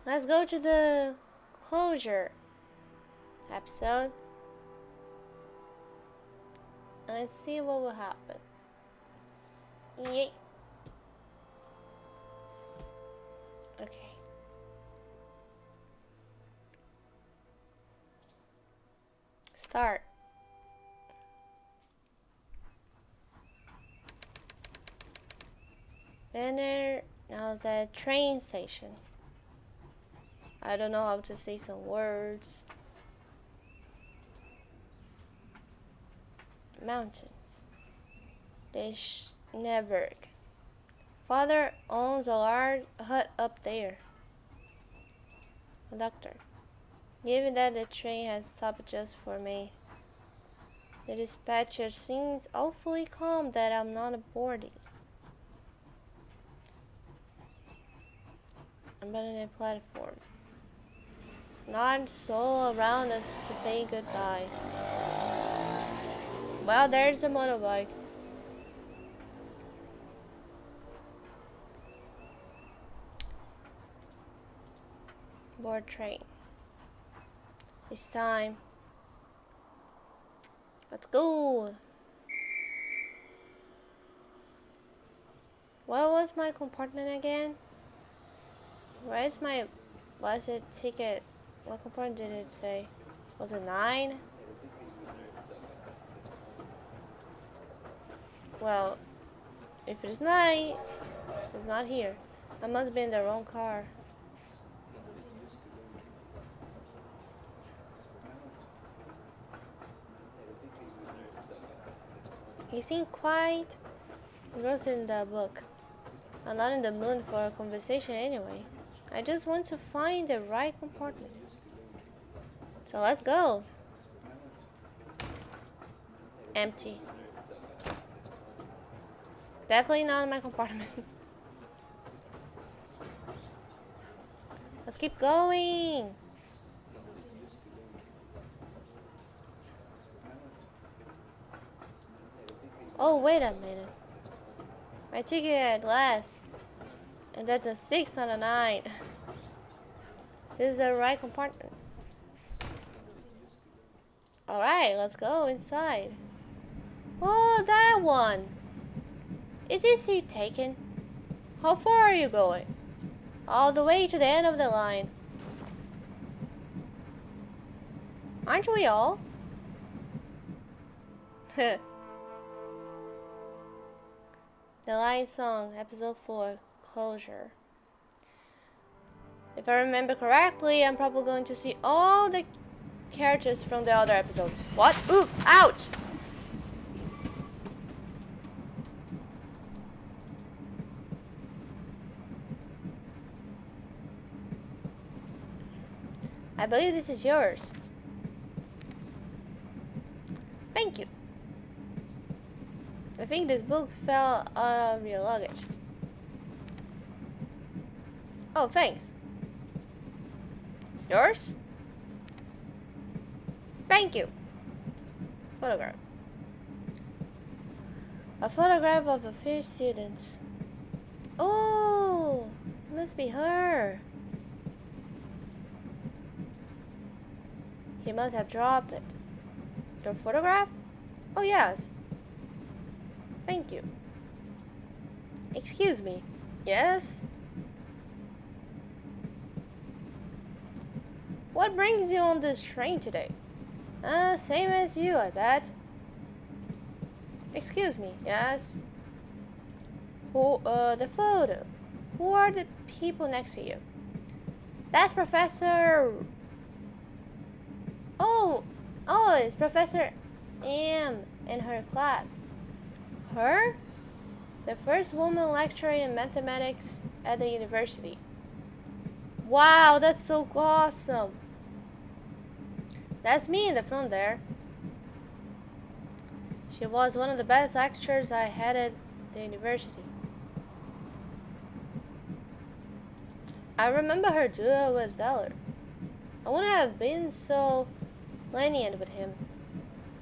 Let's go to the closure episode. And let's see what will happen. Yay. Okay. Start. Banner. Now it's at train station. I don't know how to say some words. Mountains. Schneeberg. Father owns a large hut up there. Conductor. Given that the train has stopped just for me. The dispatcher seems awfully calm that I'm not boarding. I'm on a platform. Not so around to say goodbye. Well, there's the motorbike. Board train. It's time. Let's go. What was my compartment again? Where's my blessed ticket? What compartment did it say? Was it 9? Well, if it's 9, it's not here. I must be in the wrong car. You seem quite engrossed in the book. I'm not in the mood for a conversation anyway. I just want to find the right compartment. So let's go. Empty. Definitely not in my compartment. Let's keep going. Oh, wait a minute. My ticket at last. And that's a 6, not a 9. This is the right compartment. Alright, let's go inside. Oh, that one. Is this seat taken? How far are you going? All the way to the end of the line. Aren't we all? The Lion Song, Episode 4, Closure. If I remember correctly, I'm probably going to see all the characters from the other episodes. What? Ooh! Ouch! I believe this is yours. Thank you. I think this book fell out of your luggage. Oh, thanks. Yours? Thank you. Photograph. A photograph of a few students. Oh, must be her. He must have dropped it. Your photograph? Oh, yes. Thank you. Excuse me. Yes? What brings you on this train today? Same as you, I bet. Excuse me. Yes? The photo. Who are the people next to you? That's Professor... Oh, it's Professor M in her class. Her? The first woman lecturer in mathematics at the university. Wow, that's so awesome. That's me in the front there. She was one of the best lecturers I had at the university. I remember her duo with Zeller. I wouldn't have been so lenient with him.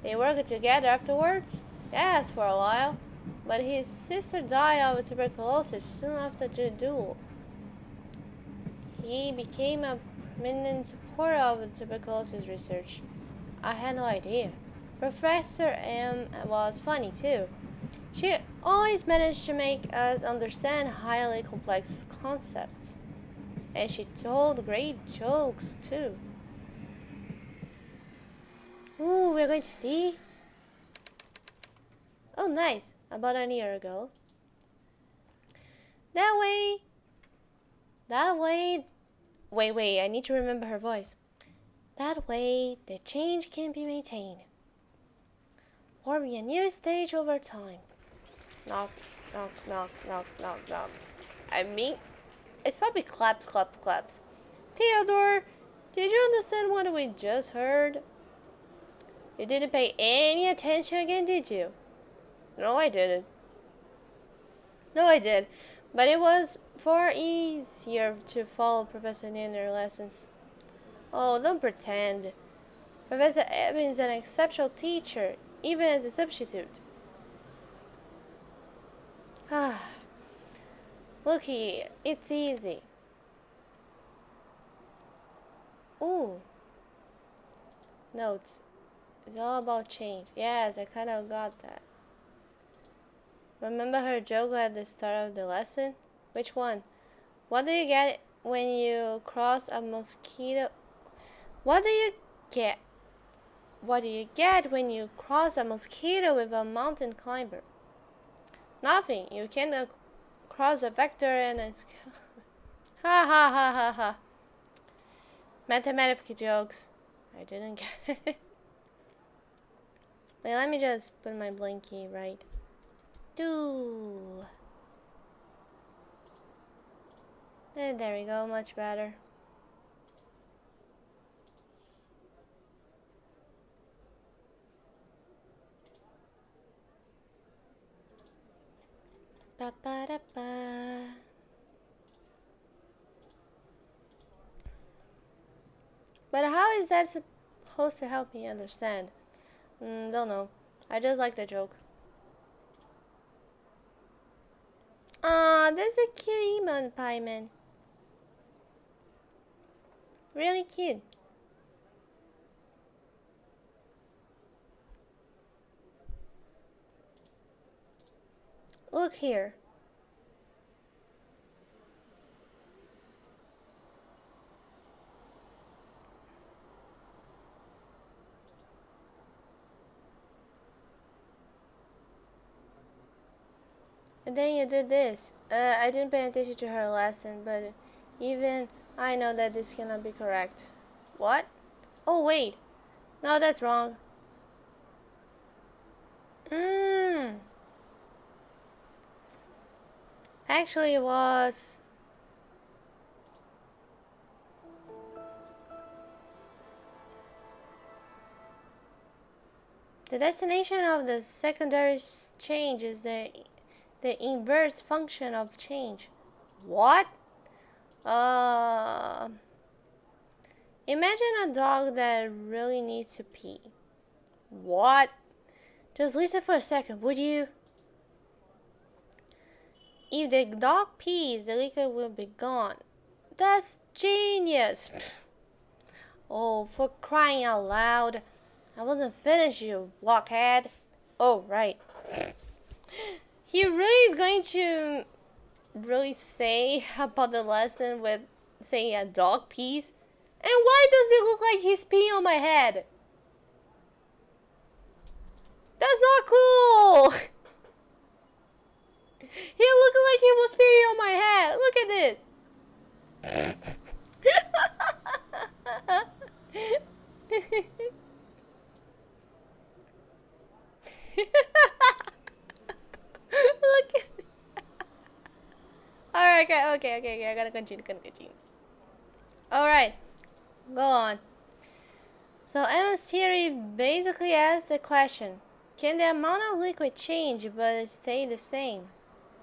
They worked together afterwards? Yes, for a while. But his sister died of tuberculosis soon after the duel. he became a prominent supporter of tuberculosis research. I had no idea. Professor M was funny too. She always managed to make us understand highly complex concepts. And she told great jokes too. Ooh, we're going to see? Oh, nice. About a year ago. That way. Wait, I need to remember her voice. That way, the change can be maintained. Forming a new stage over time. Knock, knock, knock, knock, knock, knock. I mean, it's probably claps, claps, claps. Theodore, did you understand what we just heard? You didn't pay any attention again, did you? No, I didn't. No, I did. But it was far easier to follow Professor Nin in her lessons. Oh, don't pretend. Professor Evans is an exceptional teacher, even as a substitute. Ah, look here, it's easy. Ooh. Notes. It's all about change. Yes, I kind of got that. Remember her joke at the start of the lesson? Which one? What do you get when you cross a mosquito? What do you get? What do you get when you cross a mosquito with a mountain climber? Nothing. You can cross a vector and a... Ha ha ha ha ha. Mathematical jokes. I didn't get it. Wait, let me just put my blinky right. There we go, much better. Ba ba da ba. But how is that supposed to help me understand? Don't know. I just like the joke. Aw, there's a cute emo pie man. Really cute. Look here. And then you did this. I didn't pay attention to her lesson, but even I know that this cannot be correct. What? Oh, wait. No, that's wrong. Actually, it was... The destination of the secondary change is the inverse function of change. What? Imagine a dog that really needs to pee. What? Just listen for a second, would you? If the dog pees, the liquid will be gone. That's genius. Oh, for crying out loud. I wasn't finished, you blockhead. Oh, right. He really is going to really say about the lesson with saying a dog pees? And why does it look like he's peeing on my head? That's not cool! He looked like he was peeing on my head. Look at this. Look at it. Alright, okay. I gotta continue. Alright, go on. So Emma's theory basically asks the question, can the amount of liquid change but stay the same?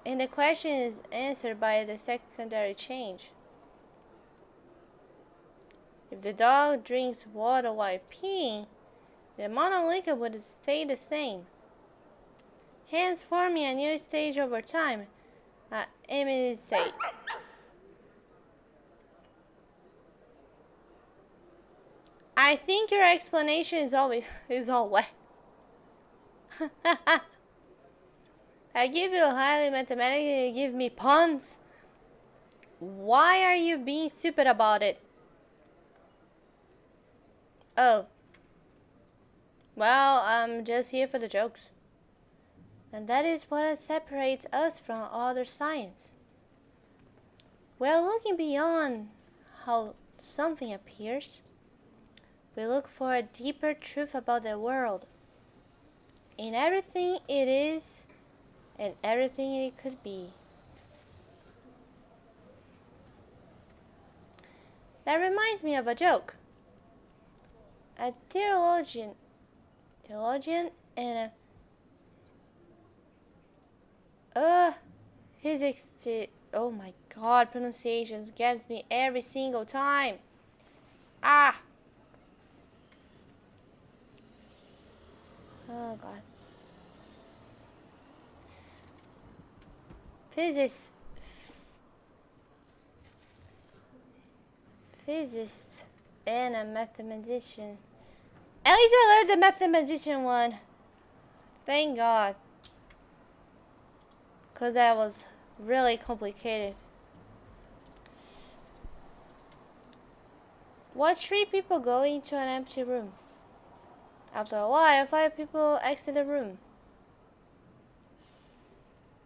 And the question is answered by the secondary change. If the dog drinks water while peeing, the amount of liquid would stay the same, hence forming a new stage over time, an emitted state. I think your explanation is all wet. I give you highly mathematics and you give me puns. Why are you being stupid about it? Oh. Well, I'm just here for the jokes. And that is what separates us from other science. We're looking beyond how something appears. We look for a deeper truth about the world. In everything it is and everything it could be. That reminds me of a joke. A theologian and a physics. Oh my God, pronunciations gets me every single time. Ah. Oh God. Physicist and a mathematician. At least I learned the mathematician one. Thank God. Because that was really complicated. Watch 3 people go into an empty room. After a while, 5 people exit the room.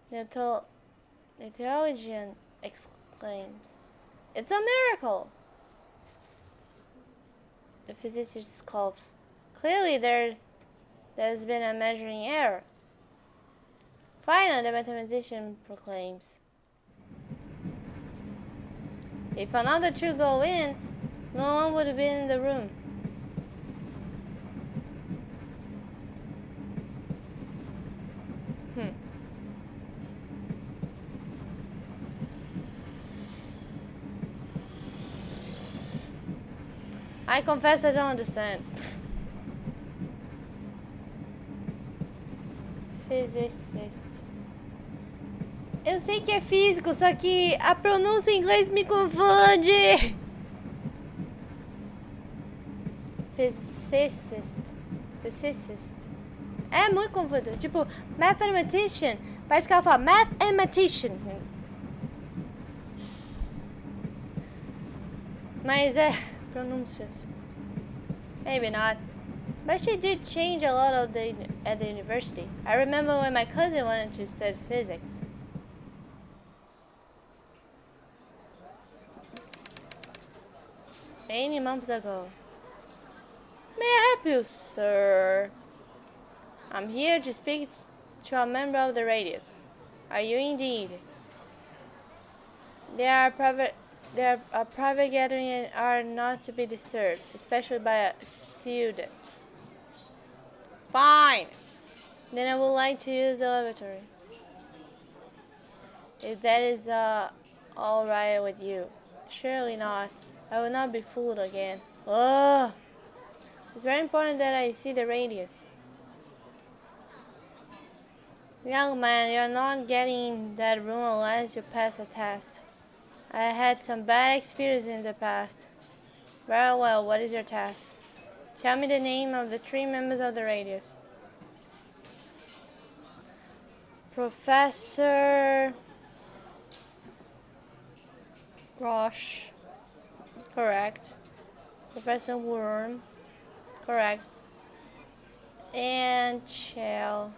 The theologian exclaims, "It's a miracle!" The physicist scoffs. Clearly there's been a measuring error. Finally, the mathematician proclaims, "If another 2 go in, no one would have been in the room." I confess I don't understand. Physicist. Eu sei que é físico, só que a pronúncia em inglês me confunde. Physicist. É muito confuso. Tipo, mathematician. Parece que ela fala mathematician. Mas é pronúncias. Maybe not. But she did change a lot at the university. I remember when my cousin wanted to study physics. Many months ago. May I help you, sir? I'm here to speak to a member of the radius. Are you indeed? They are a private gathering and are not to be disturbed, especially by a student. Fine. Then I would like to use the lavatory. If that is all right with you. Surely not. I will not be fooled again. Oh, it's very important that I see the radius. Young man, you're not getting in that room unless you pass a test. I had some bad experience in the past. Very well, what is your test? Tell me the name of the 3 members of the radius. Professor Roche. Correct. Professor Worm. Correct. And Chell.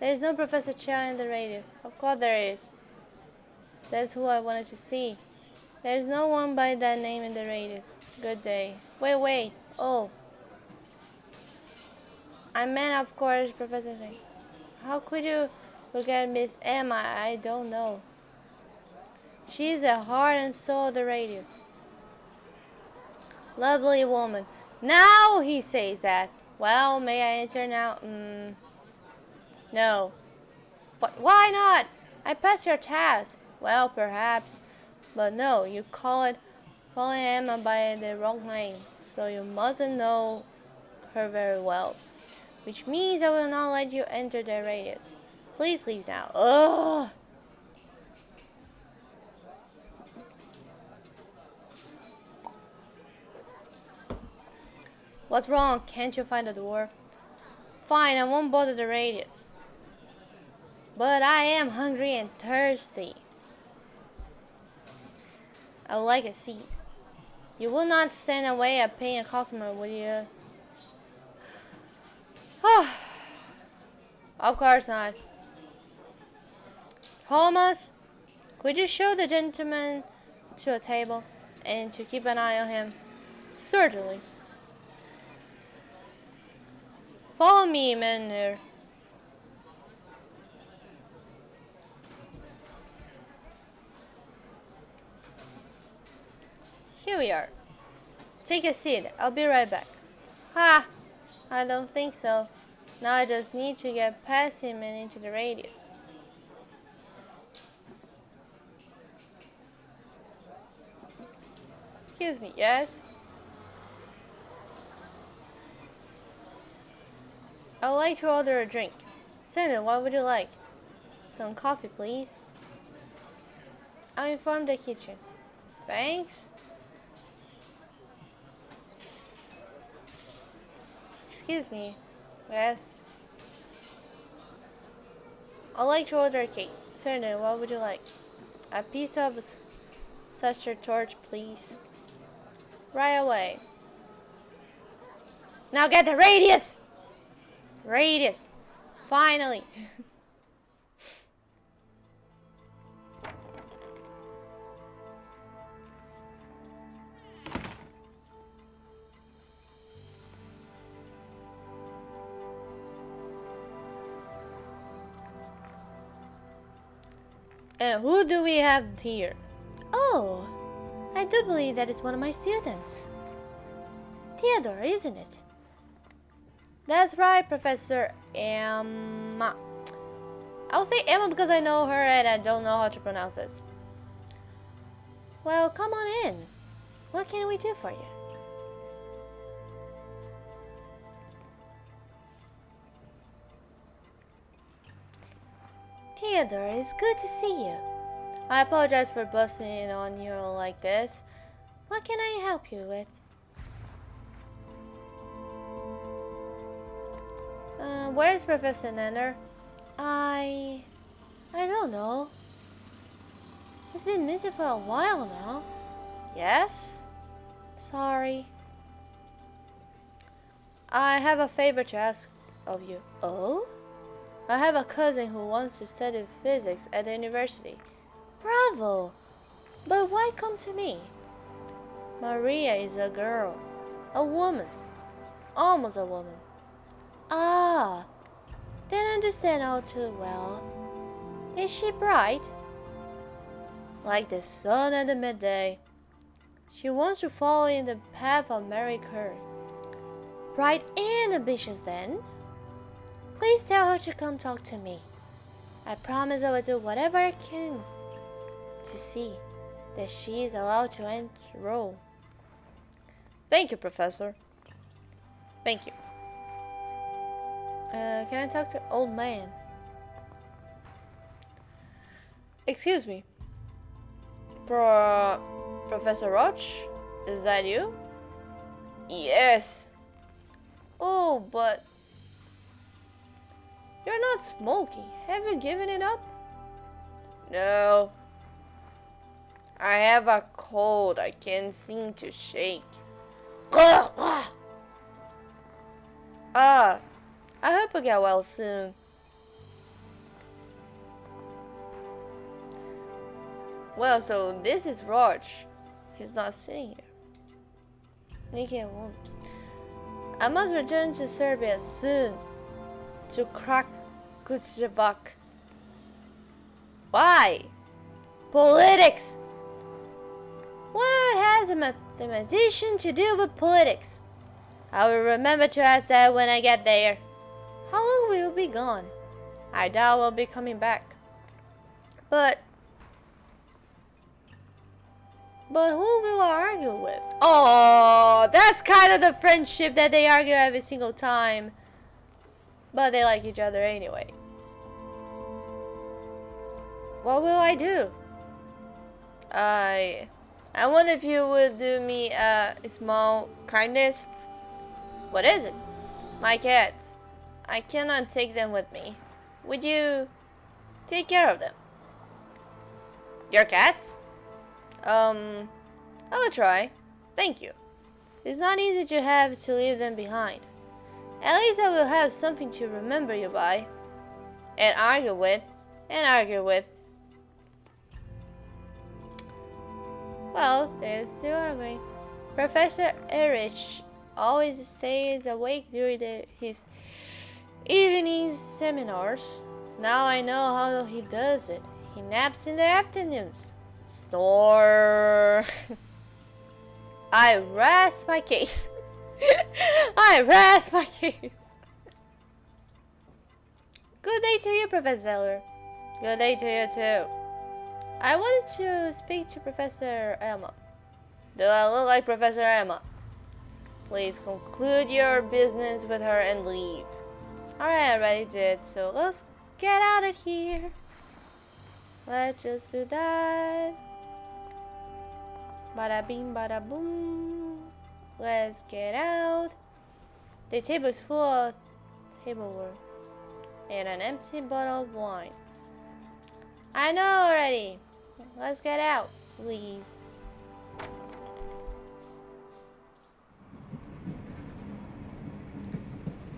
There's no Professor Chell in the radius. Of course there is. That's who I wanted to see. There's no one by that name in the radius. Good day. Wait. Oh. I meant, of course, Professor Chang. How could you forget Miss Emma? I don't know. She's the heart and soul of the radius. Lovely woman. Now he says that. Well, may I enter now? No. But why not? I passed your test. Well, perhaps. But no, you calling Emma by the wrong name. So you mustn't know her very well. Which means I will not let you enter the radius. Please leave now. Ugh. What's wrong? Can't you find the door? Fine, I won't bother the radius. But I am hungry and thirsty. I would like a seat. You will not stand away at paying a customer, will you? Of course not. Thomas, could you show the gentleman to a table and to keep an eye on him? Certainly. Follow me, men. Here we are. Take a seat. I'll be right back. Ha! I don't think so. Now I just need to get past him and into the radius. Excuse me, yes? I would like to order a drink. Senator, what would you like? Some coffee, please. I'll inform the kitchen. Thanks. Excuse me. Yes. I'd like to order a cake. Senator, what would you like? A piece of Sister torch, please. Right away. Now get the radius! Radius. Finally. And who do we have here? Oh, I do believe that is one of my students. Theodore, isn't it? That's right, Professor Emma. I'll say Emma because I know her and I don't know how to pronounce this. Well, come on in. What can we do for you? Theodore, it's good to see you. I apologize for busting in on you like this. What can I help you with? Where's Professor Nanner? I don't know. He's been missing for a while now. Yes? Sorry. I have a favor to ask of you. Oh? I have a cousin who wants to study physics at the university. Bravo! But why come to me? Maria is a girl. A woman. Almost a woman. Ah, then I understand all too well. Is she bright? Like the sun at the midday. She wants to follow in the path of Mary Curry. Bright and ambitious then? Please tell her to come talk to me. I promise I will do whatever I can to see that she is allowed to enroll. Thank you, Professor. Thank you. Can I talk to old man? Excuse me. Professor Roach? Is that you? Yes. Oh, but you're not smoking. Have you given it up? No. I have a cold. I can't seem to shake. I hope I get well soon. Well, so this is Roach. He's not sitting here. He won't. I must return to Serbia soon to crack Kuchevak. Why? Politics! What has a mathematician to do with politics? I will remember to ask that when I get there. How long will you be gone? I doubt we'll be coming back. But who will I argue with? Oh, that's kind of the friendship that they argue every single time. But they like each other anyway. What will I do? I wonder if you would do me a small kindness. What is it? My cats. I cannot take them with me. Would you take care of them? Your cats? I will try. Thank you. It's not easy to have to leave them behind. At least I will have something to remember you by. And argue with. Well, they're still arguing. Professor Erich always stays awake during his evening seminars. Now I know how he does it. He naps in the afternoons. Snore. I rest my case. Good day to you, Professor Zeller. Good day to you too. I wanted to speak to Professor Emma. Do I look like Professor Emma? Please conclude your business with her and leave. Alright, I already did, so let's get out of here. Let's just do that. Bada bing, bada boom. Let's get out. The table is full of tableware and an empty bottle of wine. I know already. Let's get out. Leave.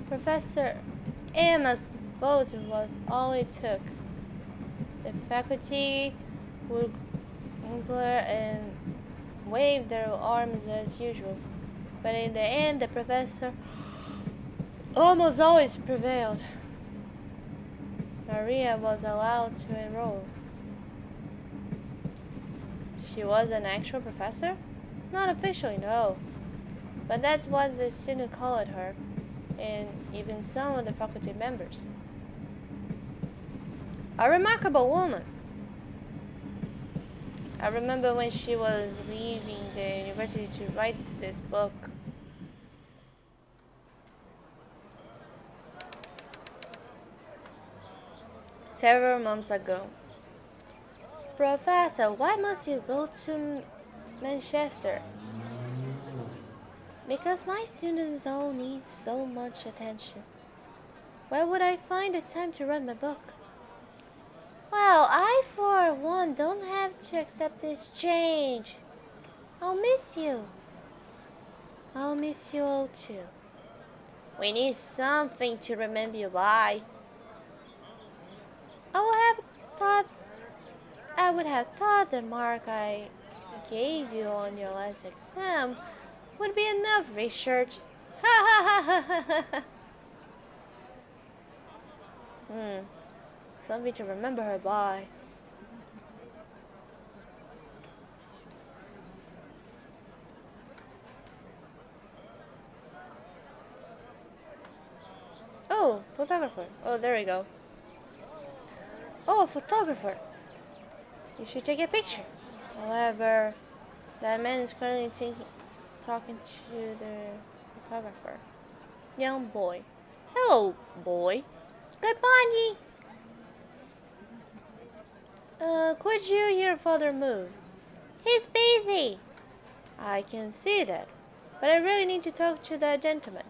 Professor Emma's vote was all it took. The faculty would glare and wave their arms as usual, but in the end, the professor almost always prevailed. Maria was allowed to enroll. She was an actual professor? Not officially, no. But that's what the students called her, and even some of the faculty members. A remarkable woman. I remember when she was leaving the university to write this book. Several months ago. Professor, why must you go to Manchester? Because my students all need so much attention. Where would I find the time to write my book? Well, I for one don't have to accept this change. I'll miss you. I'll miss you all too. We need something to remember you by. I would have thought the mark I gave you on your last exam would be enough research. Something to remember her by. Oh, photographer. Oh, there we go. Oh, photographer. You should take a picture. However, that man is currently talking to the photographer. Young boy. Hello, boy. Good morning. Could you your father move? He's busy. I can see that. But I really need to talk to the gentleman.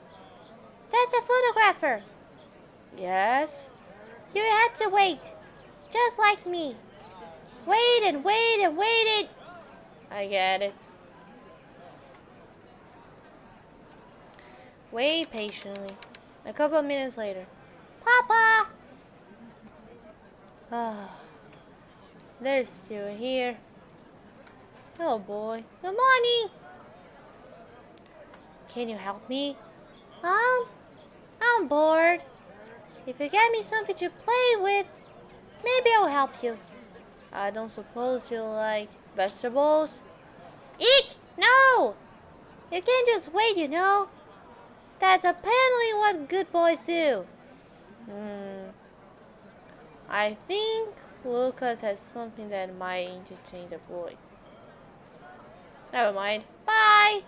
That's a photographer. Yes? You had to wait. Just like me. Wait and wait and waited. I get it. Wait patiently. A couple of minutes later. Papa! Ah, they're still here. Oh boy. Good morning. Can you help me? I'm bored. If you get me something to play with, maybe I'll help you. I don't suppose you like vegetables? Eek! No! You can't just wait, you know. That's apparently what good boys do. I think Lucas has something that might entertain the boy. Never mind. Bye!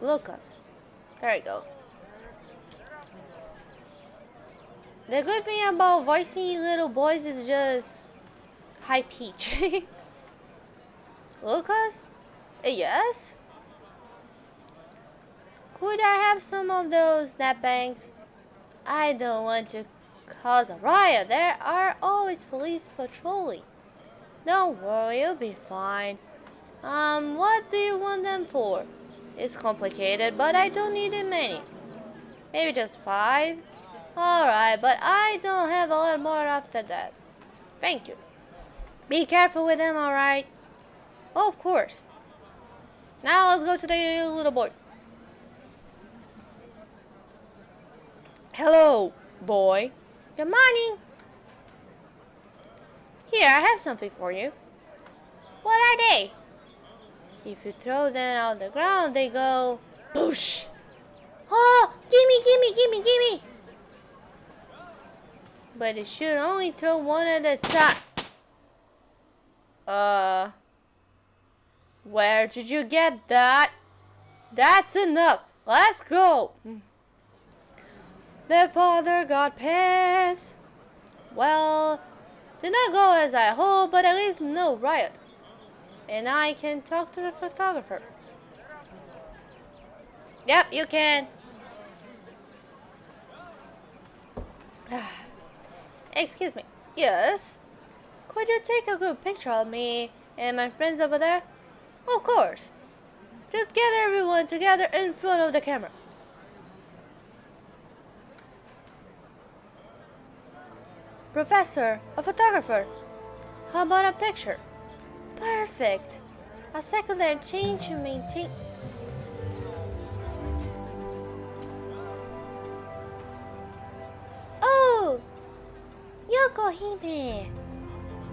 Lucas. There you go. The good thing about voicing little boys is just high pitch. Lucas? Yes? Could I have some of those snap bangs? I don't want to cause a riot. There are always police patrolling. Don't worry, you'll be fine. What do you want them for? It's complicated, but I don't need it many. Maybe just 5? Alright, but I don't have a lot more after that. Thank you. Be careful with them, alright? Oh, of course. Now let's go to the little boy. Hello, boy. Good morning. Here, I have something for you. What are they? If you throw them on the ground, they go boosh. Oh, gimme. But you should only throw one at a time. Where did you get that? That's enough. Let's go. The father got pissed. Well, did not go as I hoped, but at least no riot. And I can talk to the photographer. Yep, you can. Excuse me. Yes? Could you take a group picture of me and my friends over there? Of course. Just gather everyone together in front of the camera. Professor, a photographer. How about a picture? Perfect. A secondary change to maintain. Oh! Yoko Hime!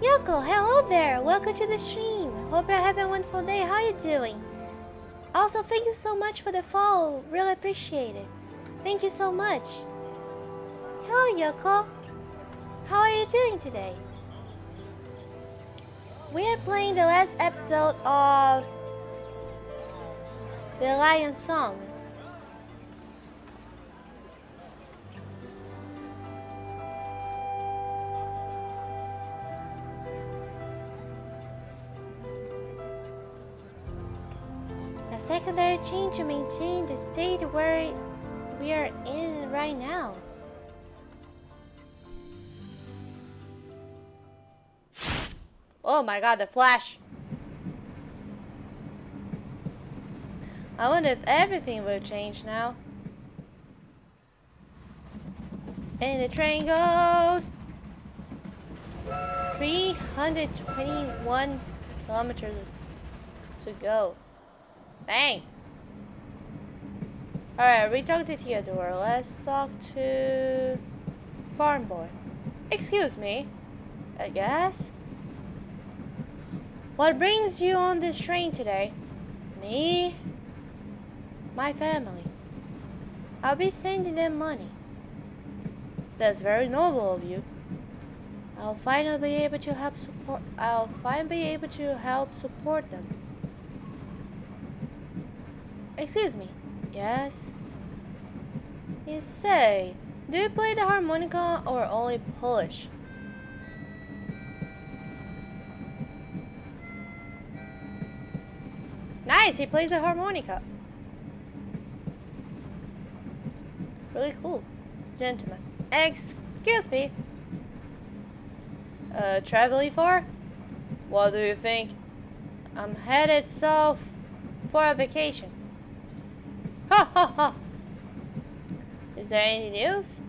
Yoko, hello there! Welcome to the stream. Hope you're having a wonderful day. How you doing? Also, thank you so much for the follow. Really appreciate it. Thank you so much. Hello, Yoko. How are you doing today? We are playing the last episode of The Lion Song. A secondary change to maintain the state where we are in right now. Oh my god, the flash. I wonder if everything will change now. And the train goes 321 kilometers to go. Dang. Alright, we talked to Theodore. Let's talk to Farm Boy. Excuse me, I guess. What brings you on this train today? Me? My family. I'll be sending them money. That's very noble of you. I'll finally be able to help support them. Excuse me. Yes? You say, do you play the harmonica or only Polish? Nice, he plays the harmonica. Really cool. Gentlemen. Excuse me. Traveling far? What do you think? I'm headed south for a vacation. Ha ha ha! Is there any news?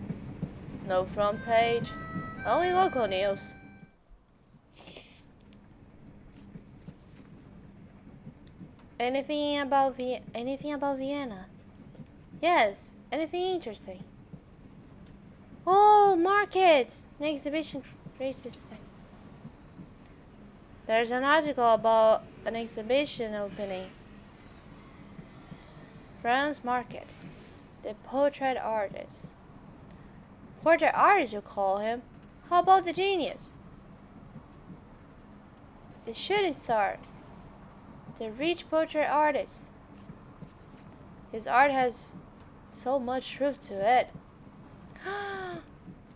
No front page. Only local news. Anything about Vienna? Yes, anything interesting? Oh, markets! The exhibition raises sex. There's an article about an exhibition opening. France Market. The portrait artist. Portrait artist, you call him? How about the genius? The shooting star. The rich portrait artist. His art has so much truth to it.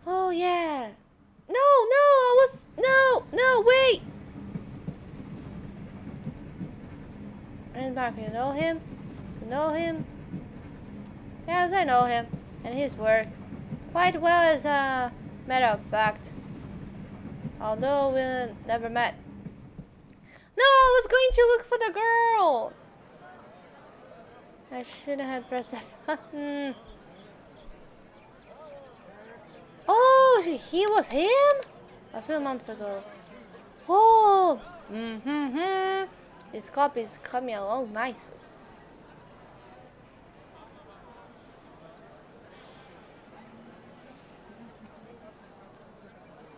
Oh yeah. No, wait. Randmark, you know him? Yes, I know him and his work quite well, as a matter of fact. Although we never met. No, I was going to look for the girl. I shouldn't have pressed that button. Oh, he was him? A few months ago. Oh, This copy is coming along nicely.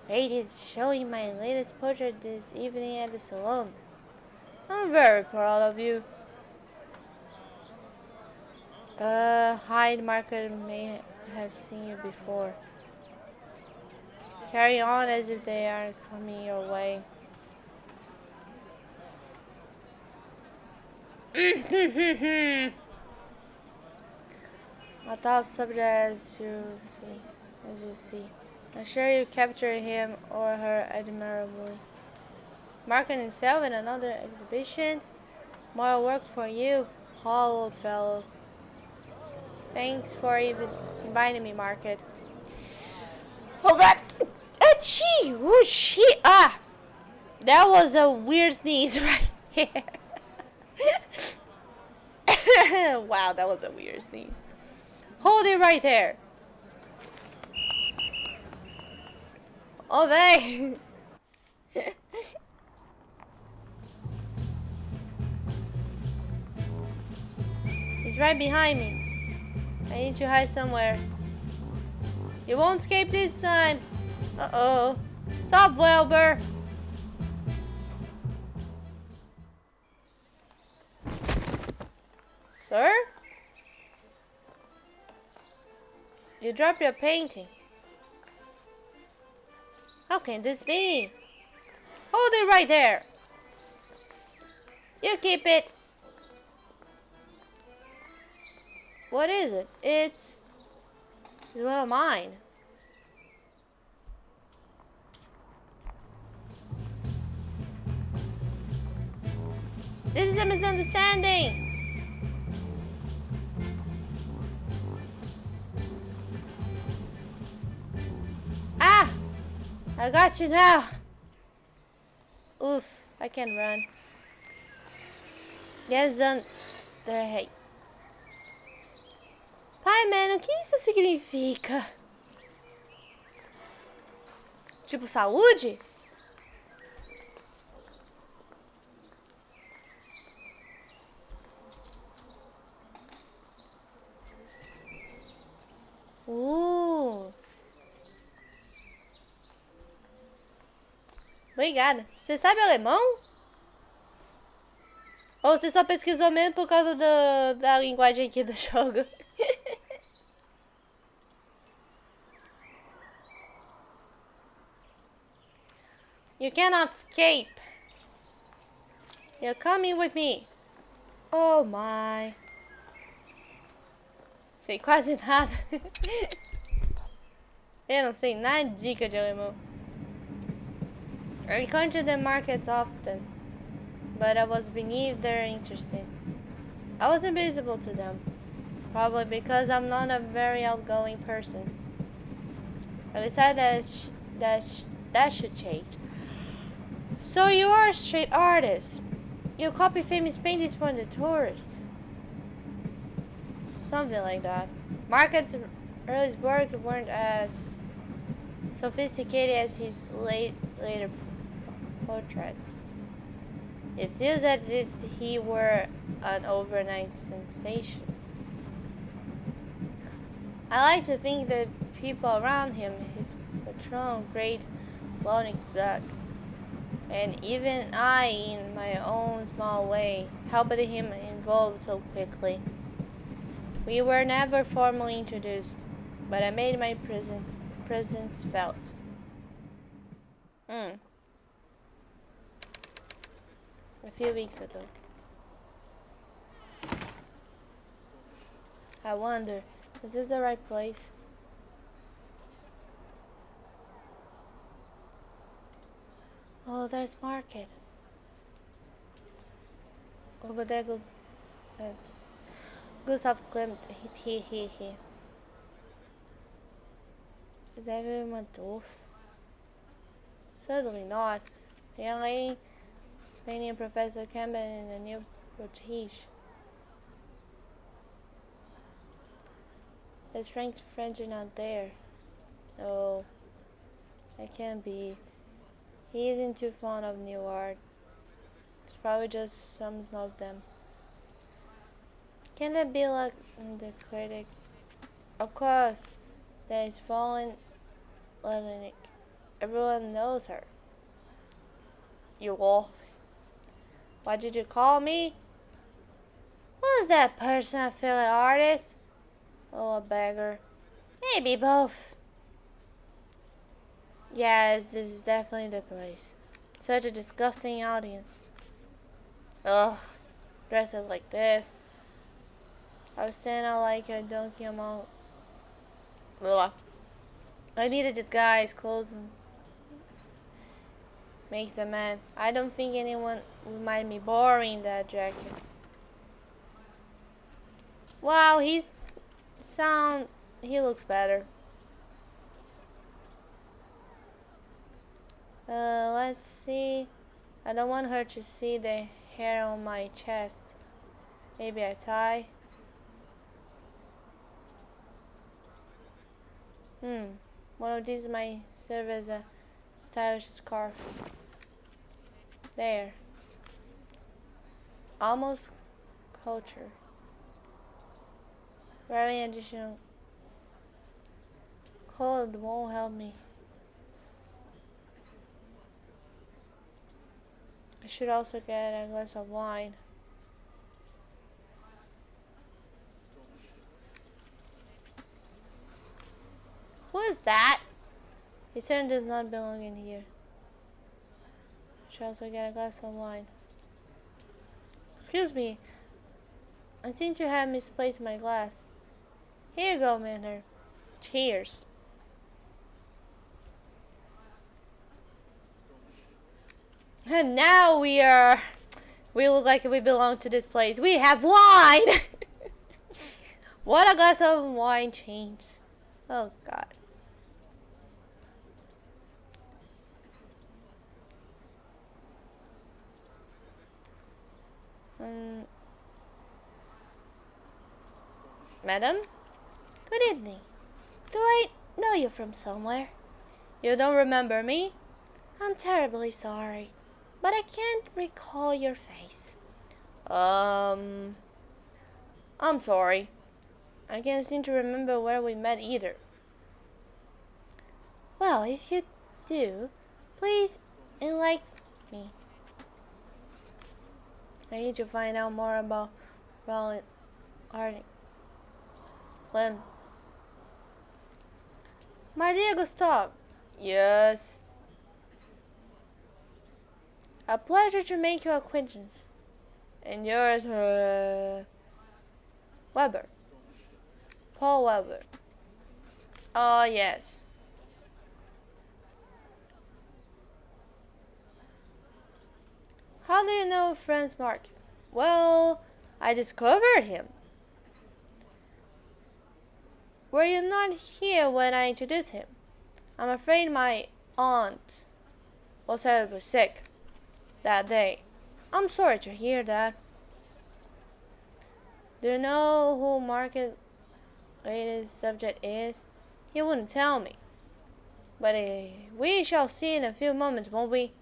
Great is showing my latest portrait this evening at the salon. I'm very proud of you. Hyde Market may have seen you before. Carry on as if they are coming your way. A top subject, as you see. I'm sure you capture him or her admirably. Marking himself in another exhibition. More work for you, Paul, old fellow. Thanks for even inviting me, Market. Oh God! Achoo! Whoosh! That was a weird sneeze right here. Wow, that was a weird sneeze. Hold it right there. Oh, man. He's right behind me. I need to hide somewhere. You won't escape this time. Uh-oh. Stop, Wilbur. Sir? You dropped your painting. How can this be? Hold it right there. You keep it. What is it? It's one of mine. This is a misunderstanding. Ah! I got you now. Oof, I can run. Yes, hey. Pai, man, o que isso significa? Tipo, saúde? Obrigada. Você sabe alemão? Ou você só pesquisou mesmo por causa da linguagem aqui do jogo? You cannot escape. You're coming with me. Oh my. Sei quase nada. Eu não sei nada dica de alemão. I come to the markets often, but I was beneath their interesting. I was invisible to them, probably because I'm not a very outgoing person. I decided that should change. So you are a street artist. You copy famous paintings from the tourists. Something like that. Market's earliest work weren't as sophisticated as his later portraits. It feels as if he were an overnight sensation. I like to think that people around him, his patron, great Lonix, and even I, in my own small way, helped him evolve so quickly. We were never formally introduced, but I made my presence felt. A few weeks ago. I wonder, is this the right place? Oh, there's Market. Over there go. Gustav Klimt, he. Is that really my doof? Certainly not. The young lady painting Professor Campbell in a new brochure. Is Frank French not there? No, it can't be. He isn't too fond of new art. It's probably just some of them. Can that be like the critic? Of course, there is Fallen Lenin. Everyone knows her. You all. What did you call me? Who's that person I feel an artist? Oh, a beggar. Maybe both. Yes, this is definitely the place. Such a disgusting audience. Ugh, dressed up like this. I was standing out like a donkey among. Ugh. I need a disguise, clothes makes the man. I don't think anyone would mind me borrowing that jacket. Wow, he looks better. Let's see. I don't want her to see the hair on my chest. Maybe a tie. One of these might serve as a stylish scarf. There. Almost culture. Wearing additional cold won't help me. I should also get a glass of wine. Who is that? He certainly does not belong in here. I should also get a glass of wine. Excuse me. I seem to have misplaced my glass. Here you go, Manner. Cheers. And now we look like we belong to this place. We have wine! What a glass of wine changes. Oh, God. Madam? Good evening. Do I know you from somewhere? You don't remember me? I'm terribly sorry, but I can't recall your face. I'm sorry. I can't seem to remember where we met either. Well, if you do, please enlighten me. I need to find out more about Roland Harding. Clem. My dear Gustav. Yes. A pleasure to make your acquaintance. And yours, Weber. Paul Weber. Oh, yes. How do you know Franz Mark? Well, I discovered him. Were you not here when I introduced him? I'm afraid my aunt was terribly sick that day. I'm sorry to hear that. Do you know who Mark's latest subject is? He wouldn't tell me. But we shall see in a few moments, won't we?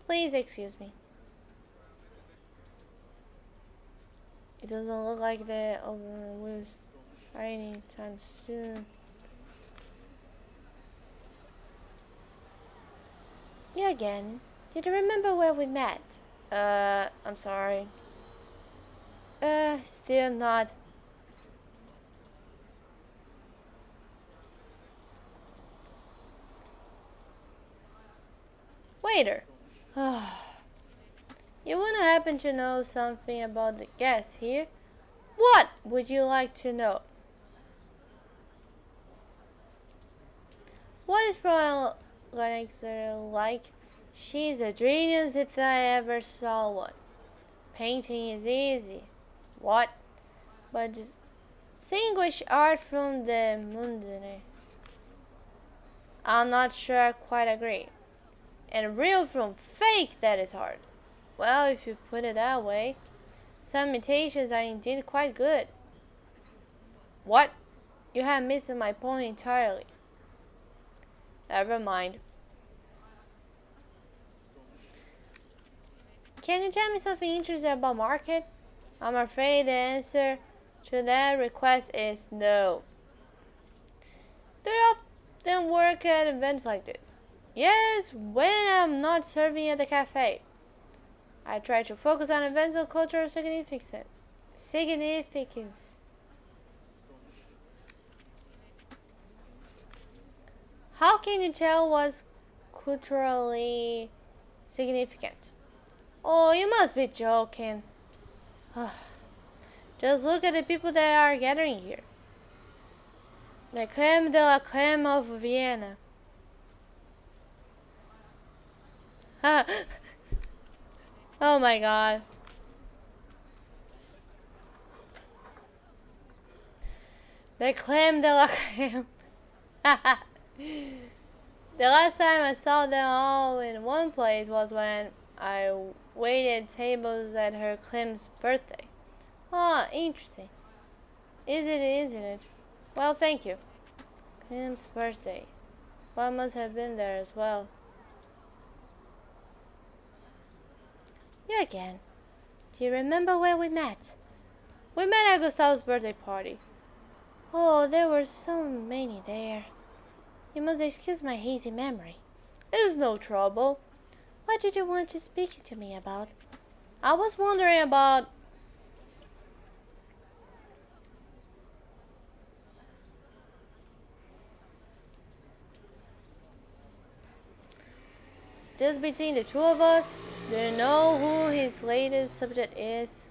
Please excuse me. It doesn't look like the we'll start anytime soon. You again. Did you remember where we met? I'm sorry. Still not. Waiter. You wouldn't happen to know something about the guests here? What would you like to know? What is Royal Lennoxer like? She's a genius if I ever saw one. Painting is easy. What? But Distinguish art from the mundane. I'm not sure I quite agree. And real from fake, that is hard. Well, if you put it that way, some imitations are indeed quite good. What? You have missed my point entirely. Never mind. Can you tell me something interesting about market? I'm afraid the answer to that request is no. Do you often work at events like this? Yes, when I'm not serving at the cafe. I try to focus on events of cultural significance. How can you tell what's culturally significant? Oh, you must be joking. Just look at the people that are gathering here. The creme de la creme of Vienna. Oh my god. The creme de la creme. The last time I saw them all in one place was when I waited tables at her Clem's birthday. Ah, interesting. Isn't it? Well, thank you. Clem's birthday. Well, I must have been there as well. You again. Do you remember where we met? We met at Gustav's birthday party. Oh, there were so many there. You must excuse my hazy memory. It's no trouble. What did you want to speak to me about? I was wondering about... Just between the two of us, do you know who his latest subject is?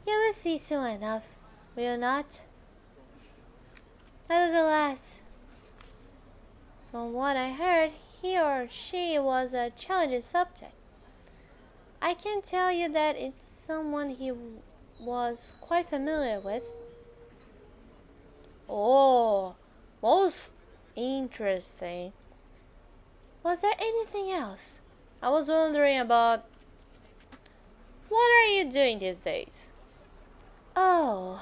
You will see soon enough, will you not? Nevertheless, from what I heard, he or she was a challenging subject. I can tell you that it's someone he was quite familiar with. Oh, most interesting. Was there anything else? I was wondering about... What are you doing these days? Oh,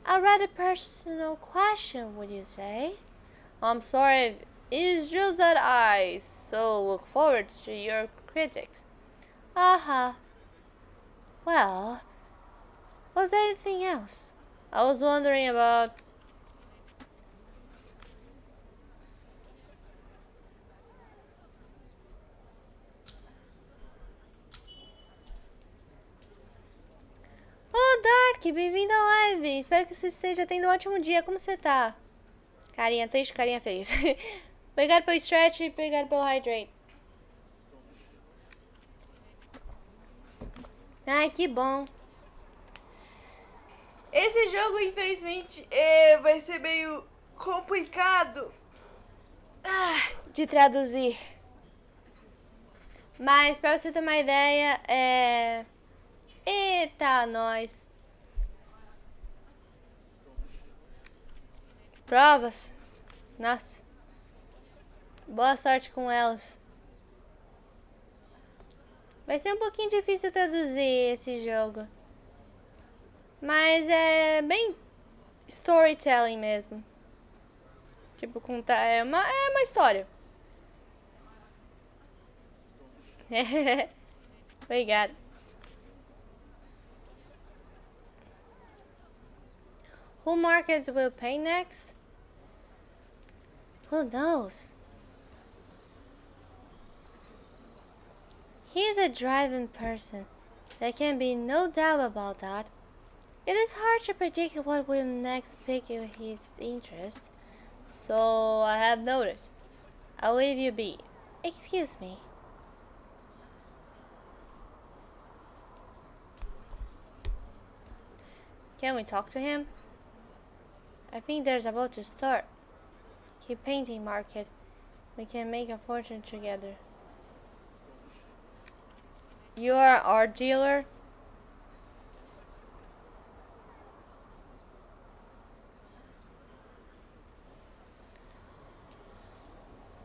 a rather personal question, would you say? I'm sorry, it's just that I so look forward to your critics. Aha. Well, was there anything else? I was wondering about... Oh, Dark, bem-vindo à live. Espero que você esteja tendo um ótimo dia. Como você tá? Carinha triste, carinha feliz. Obrigado pelo stretch e obrigado pelo hydrate. Ai, que bom. Esse jogo, infelizmente, vai ser meio complicado De traduzir. Mas, pra você ter uma ideia, Eita, nós. Provas? Nossa. Boa sorte com elas. Vai ser um pouquinho difícil traduzir esse jogo. Mas é bem storytelling mesmo. Tipo, contar. É uma história. Obrigada. Who markets will pay next? Who knows? He's a driving person. There can be no doubt about that. It is hard to predict what will next pique his interest. So I have noticed. I'll leave you be. Excuse me. Can we talk to him? I think there's about to start. Keep painting, Market. We can make a fortune together. You are our dealer?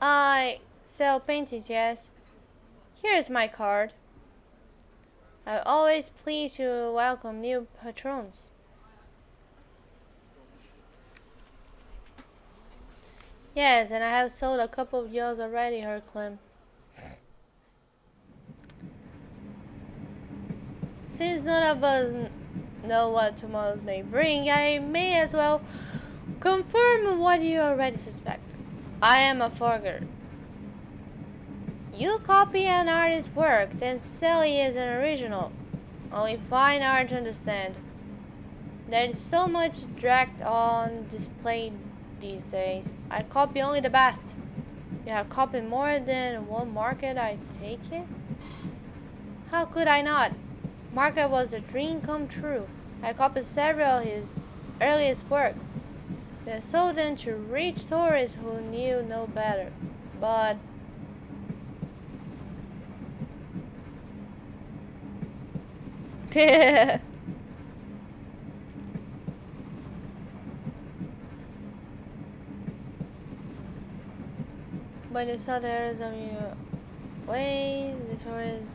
I sell paintings, yes. Here is my card. I'm always pleased to welcome new patrons. Yes, and I have sold a couple of yours already, her Clem. Since none of us know what tomorrow may bring, I may as well confirm what you already suspect. I am a forger. You copy an artist's work, then sell it as an original. Only fine art to understand. There is so much dragged on display these days. I copy only the best. You have copied more than one market, I take it? How could I not? Market was a dream come true. I copied several of his earliest works, then sold them to rich tourists who knew no better. But but you saw the errors of your ways, the tourists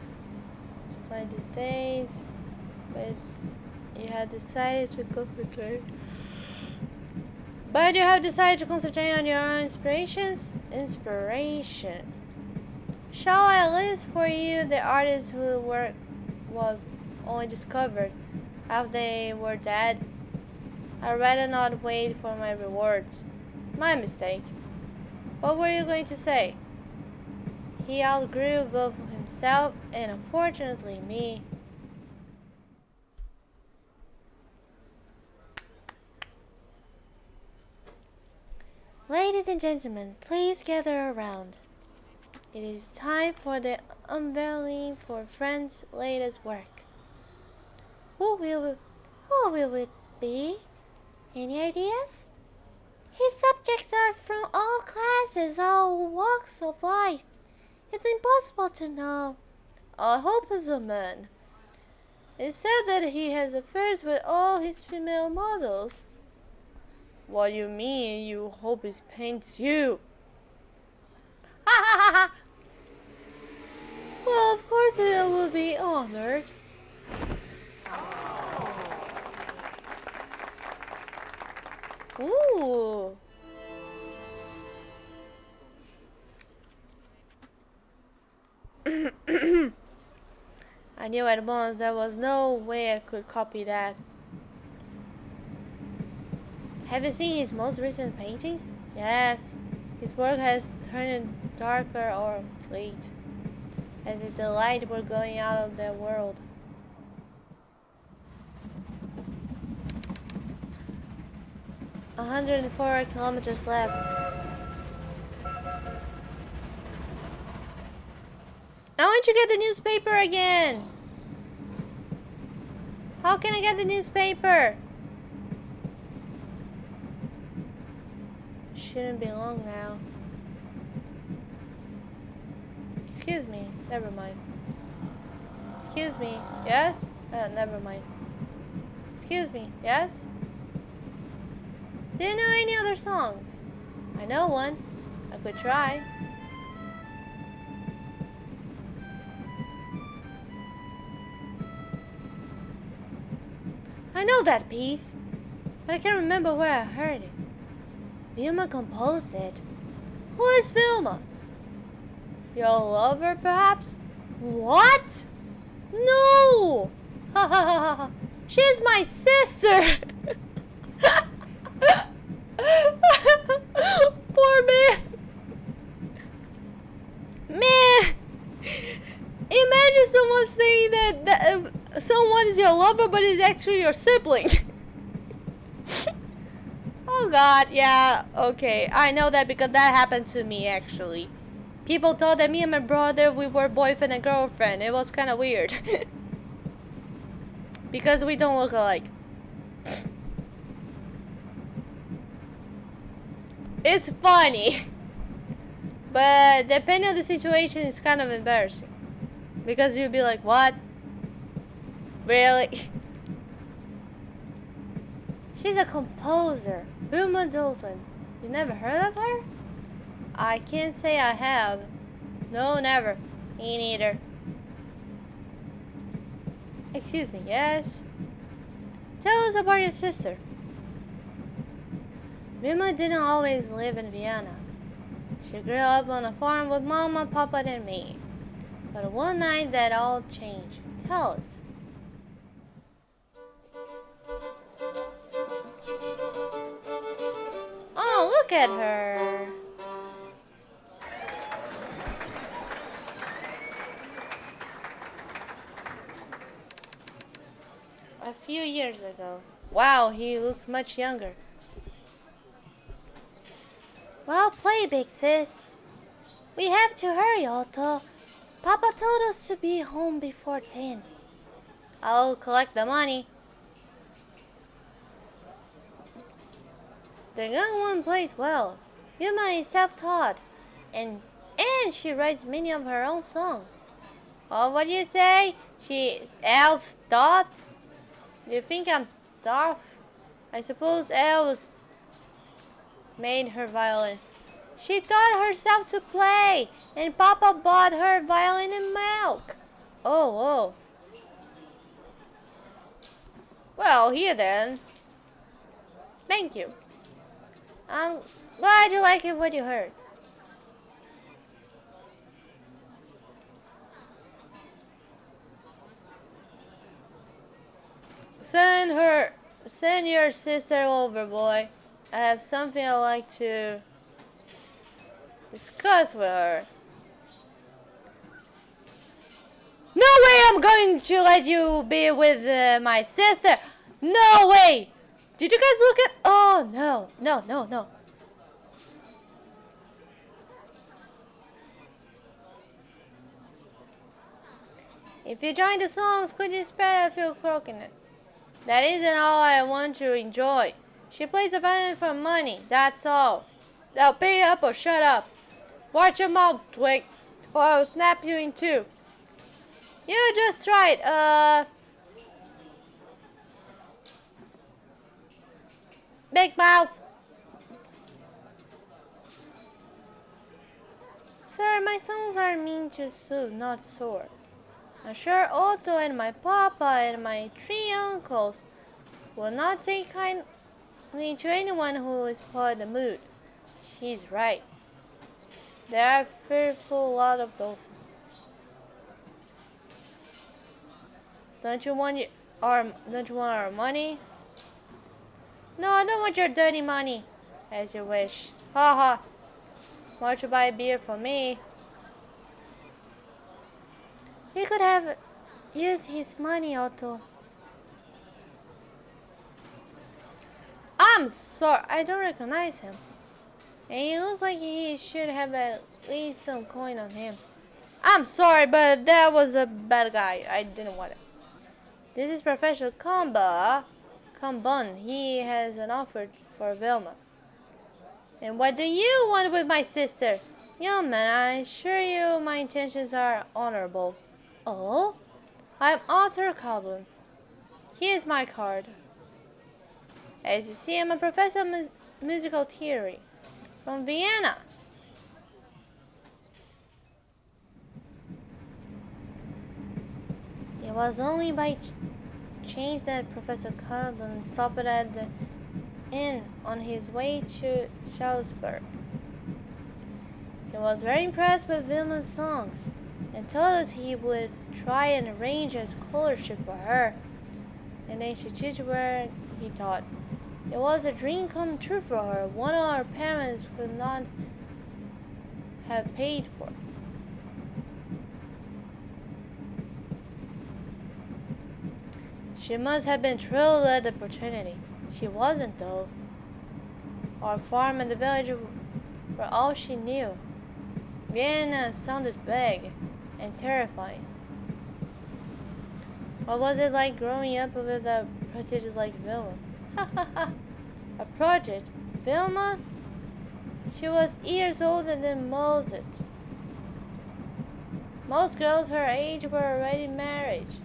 supply these days, but you have decided to concentrate. But you have decided to concentrate on your own inspirations? Inspiration. Shall I list for you the artists whose work was only discovered after they were dead? I'd rather not wait for my rewards. My mistake. What were you going to say? He outgrew both himself and unfortunately me. Ladies and gentlemen, please gather around. It is time for the unveiling for Friend's latest work. Who will it be? Any ideas? His subjects are from all classes, all walks of life. It's impossible to know. I hope he's a man. It's said that he has affairs with all his female models. What do you mean you hope he paints you? Ha ha ha ha! Well, of course I will be honored. Ooh. I knew at once there was no way I could copy that. Have you seen his most recent paintings? Yes. His work has turned darker or late, as if the light were going out of their world. A 104 kilometers left. I want to get the newspaper again. How can I get the newspaper? Shouldn't be long now. Excuse me. Never mind. Excuse me. Yes? Never mind. Excuse me. Yes? Do you know any other songs? I know one. I could try. I know that piece, but I can't remember where I heard it. Vilma composed it. Who is Vilma? Your lover, perhaps? What? No! Ha ha ha ha! She's my sister! Poor man! Man! Imagine someone saying that someone is your lover, but it's actually your sibling. Oh god, yeah, okay. I know that because that happened to me, actually. People thought that me and my brother, we were boyfriend and girlfriend. It was kind of weird. Because we don't look alike. It's funny. But depending on the situation, it's kind of embarrassing. Because you'll be like, what? Really? She's a composer. Vilma Dalton. You never heard of her? I can't say I have. No, never. Me neither. Excuse me, yes? Tell us about your sister. Vilma didn't always live in Vienna. She grew up on a farm with Mama, Papa, and me. But one night that all changed. Tell us. Oh, look at her. A few years ago. Wow, he looks much younger. Well played, big sis. We have to hurry, Otto. Papa told us to be home before 10. I'll collect the money. The young one plays well. Yuma is self-taught, and she writes many of her own songs. Oh, what do you say? She's elf-taught? Do you think I'm deaf? I suppose elves made her violin. She taught herself to play, and Papa bought her violin and milk. Oh. Well, here then. Thank you. I'm glad you like it what you heard. Send your sister over, boy. I have something I'd like to discuss with her. No way I'm going to let you be with my sister. No way. Did you guys look at... Oh, no. If you join the songs, could you spare a few croquet? That isn't all I want to enjoy. She plays the violin for money, that's all. Now pay up or shut up. Watch your mouth, twig, or I'll snap you in two. You just tried, big mouth. Sir, my songs are meant to soothe, not sore. I'm sure Otto and my papa and my 3 uncles will not take kindly to anyone who will spoil the mood. She's right. There are a fearful lot of those. Don't you want our money? No, I don't want your dirty money. As you wish. Ha ha. Why don't you buy a beer for me? We could have used his money, Otto. I'm sorry, I don't recognize him. And he looks like he should have at least some coin on him. I'm sorry, but that was a bad guy. I didn't want it. This is Professor Kambun. He has an offer for Vilma. And what do you want with my sister? Young man, I assure you my intentions are honorable. Oh? I'm Arthur Kambun. Here's my card. As you see, I'm a professor of musical theory from Vienna. It was only by chance that Professor Kambun stopped at the inn on his way to Salzburg. He was very impressed with Vilma's songs and told us he would try and arrange a scholarship for her in the institute where he taught. It was a dream come true for her, one our parents could not have paid for. She must have been thrilled at the opportunity. She wasn't, though. Our farm and the village were all she knew. Vienna sounded big and terrifying. What was it like growing up with a project like Vilma? A project? Vilma? She was years older than most. Most girls her age were already married.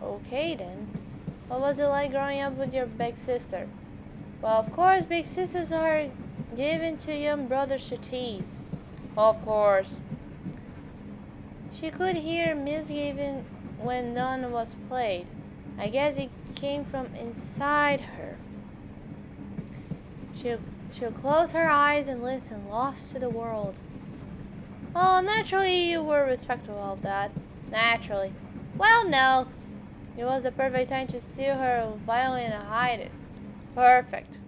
Okay then. What was it like growing up with your big sister? Well, of course, big sisters are given to young brothers to tease. Of course. She could hear music even when none was played. I guess it came from inside her. She'll close her eyes and listen, lost to the world. Well, naturally you were respectful of that. Naturally. Well, no. It was the perfect time to steal her violin and hide it. Perfect.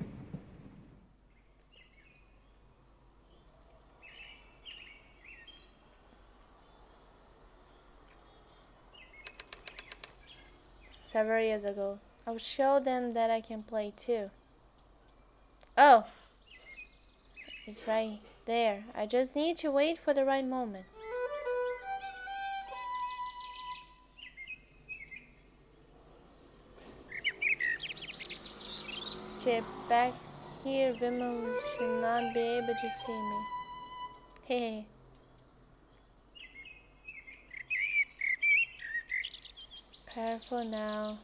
Several years ago, I'll show them that I can play too. Oh, it's right there. I just need to wait for the right moment. Chip, back here, Vimo should not be able to see me. Hey. Careful now.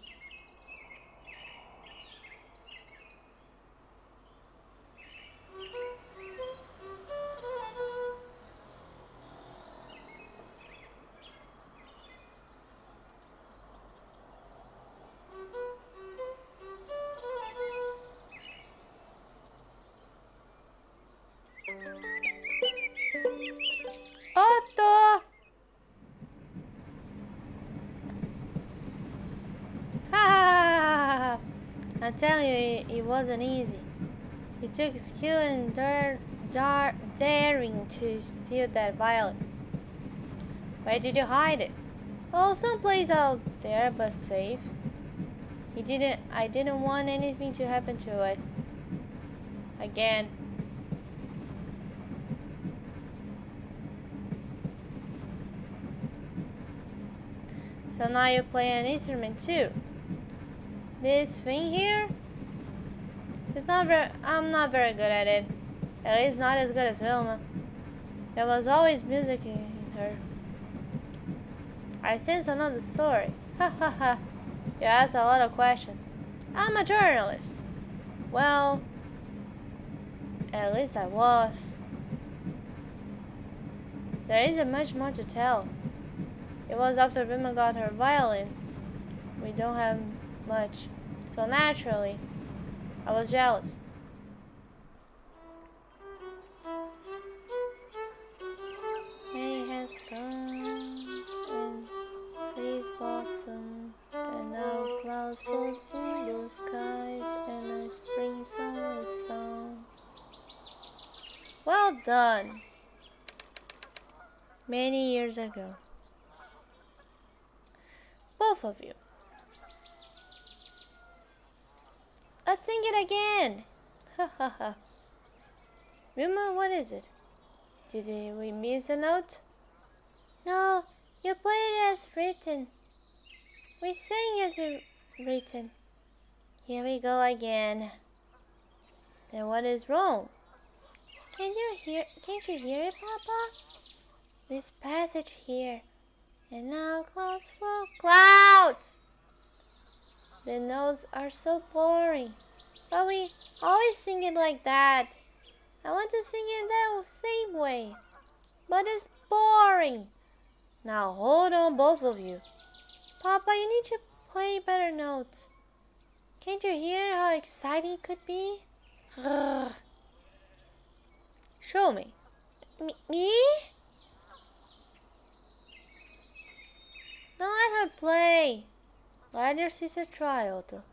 Otto! Ha! I'm telling you, it wasn't easy. It took skill and daring to steal that violin. Where did you hide it? Oh, someplace out there, but safe. I didn't want anything to happen to it. Again. So now you play an instrument too. This thing here? I'm not very good at it. At least not as good as Vilma. There was always music in her. I sense another story. Ha ha ha. You ask a lot of questions. I'm a journalist. Well, at least I was. There isn't much more to tell. It was after Vilma got her violin. We don't have much. So naturally, I was jealous. May has gone and trees blossom, and now clouds float in blue skies, and a spring song is sung. Well done. Many years ago. Both of you. Let's sing it again. Ha ha ha. Vilma, what is it? Did we miss a note? No, you played as written. We sang as written. Here we go again. Then what is wrong? Can't you hear it, Papa? This passage here. And now clouds fall. Clouds! The notes are so boring. But we always sing it like that. I want to sing it that same way. But it's boring. Now hold on, both of you. Papa, you need to play better notes. Can't you hear how exciting it could be? Show me. Me? Don't let her play. Let your sister try, Otto.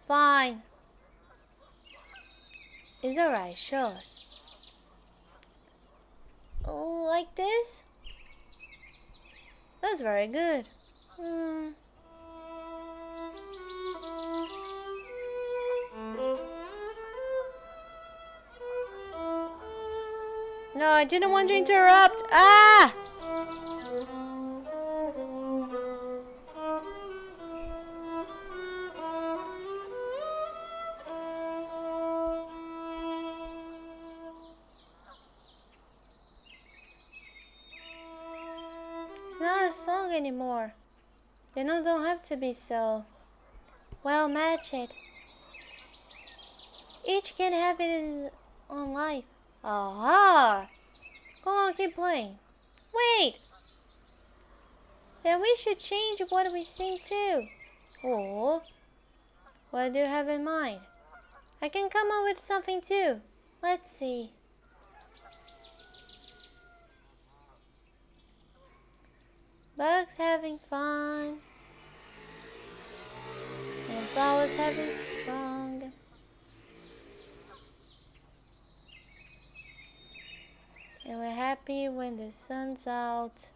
Fine. It's alright, show us. Oh, like this? That's very good. No, I didn't want to interrupt. Ah! It's not a song anymore. They don't have to be so. Well, match it. Each can have on life. Aha! Go on, keep playing. Wait! Then we should change what we sing too. Oh, what do you have in mind? I can come up with something too. Let's see. Bugs having fun. And flowers having sprung. And we're happy when the sun's out.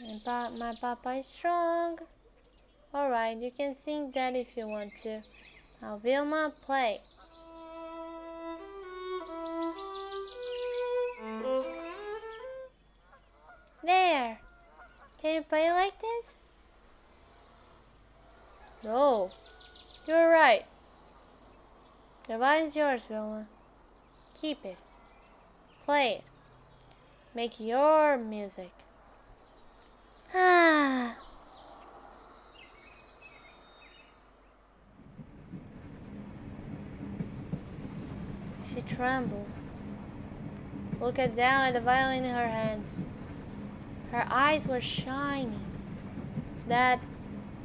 And my papa is strong. Alright, you can sing that if you want to. Now Vilma, play. There! Can you play like this? No. You're right. The vine's yours, Vilma. Keep it. Play it. Make your music. Ah. She trembled. Looked down at the violin in her hands. Her eyes were shining. That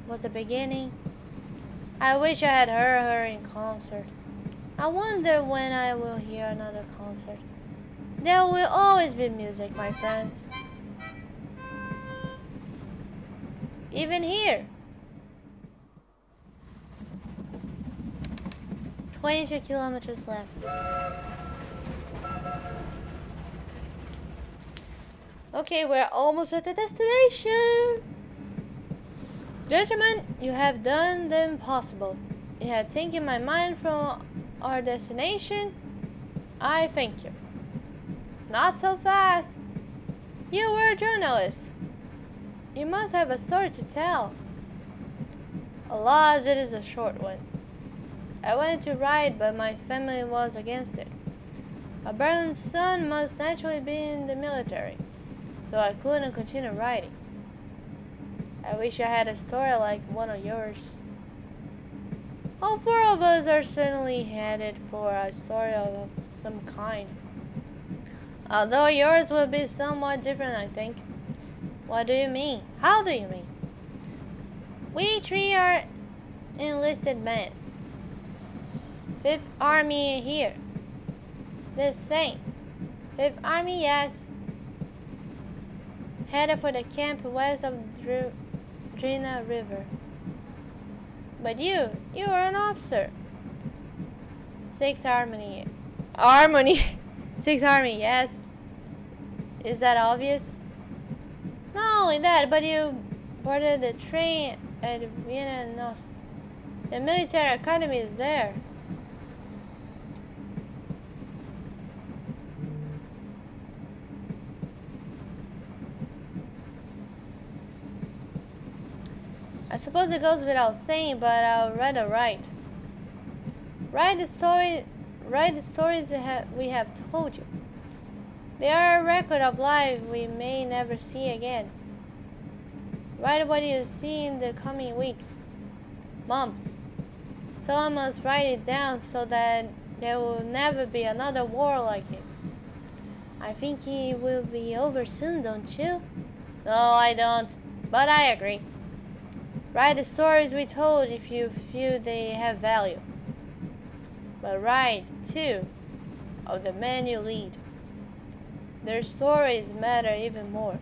was the beginning. I wish I had heard her in concert. I wonder when I will hear another concert. There will always be music, my friends. Even here. 22 kilometers left. Okay, we're almost at the destination. Gentlemen, you have done the impossible. You have taken my mind from our destination. I thank you. Not so fast. You were a journalist. You must have a story to tell. Alas, it is a short one. I wanted to write, but my family was against it. A baron's son must naturally be in the military, so I couldn't continue writing. I wish I had a story like one of yours. All four of us are certainly headed for a story of some kind. Although yours will be somewhat different, I think. What do you mean? How do you mean? We three are enlisted men. 5th Army here. The same. 5th Army, yes. Headed for the camp west of Drina River. But you are an officer. 6th Army. 6th Army, yes. Is that obvious? Not only that, but you boarded the train at Vienna Nost. The military academy is there. I suppose it goes without saying, but I'll rather write. Write the stories we have told you. They are a record of life we may never see again. Write what you see in the coming weeks, months. Someone must write it down so that there will never be another war like it. I think it will be over soon, don't you? No, I don't, but I agree. Write the stories we told if you feel they have value. But write, too, of the men you lead. Their stories matter even more.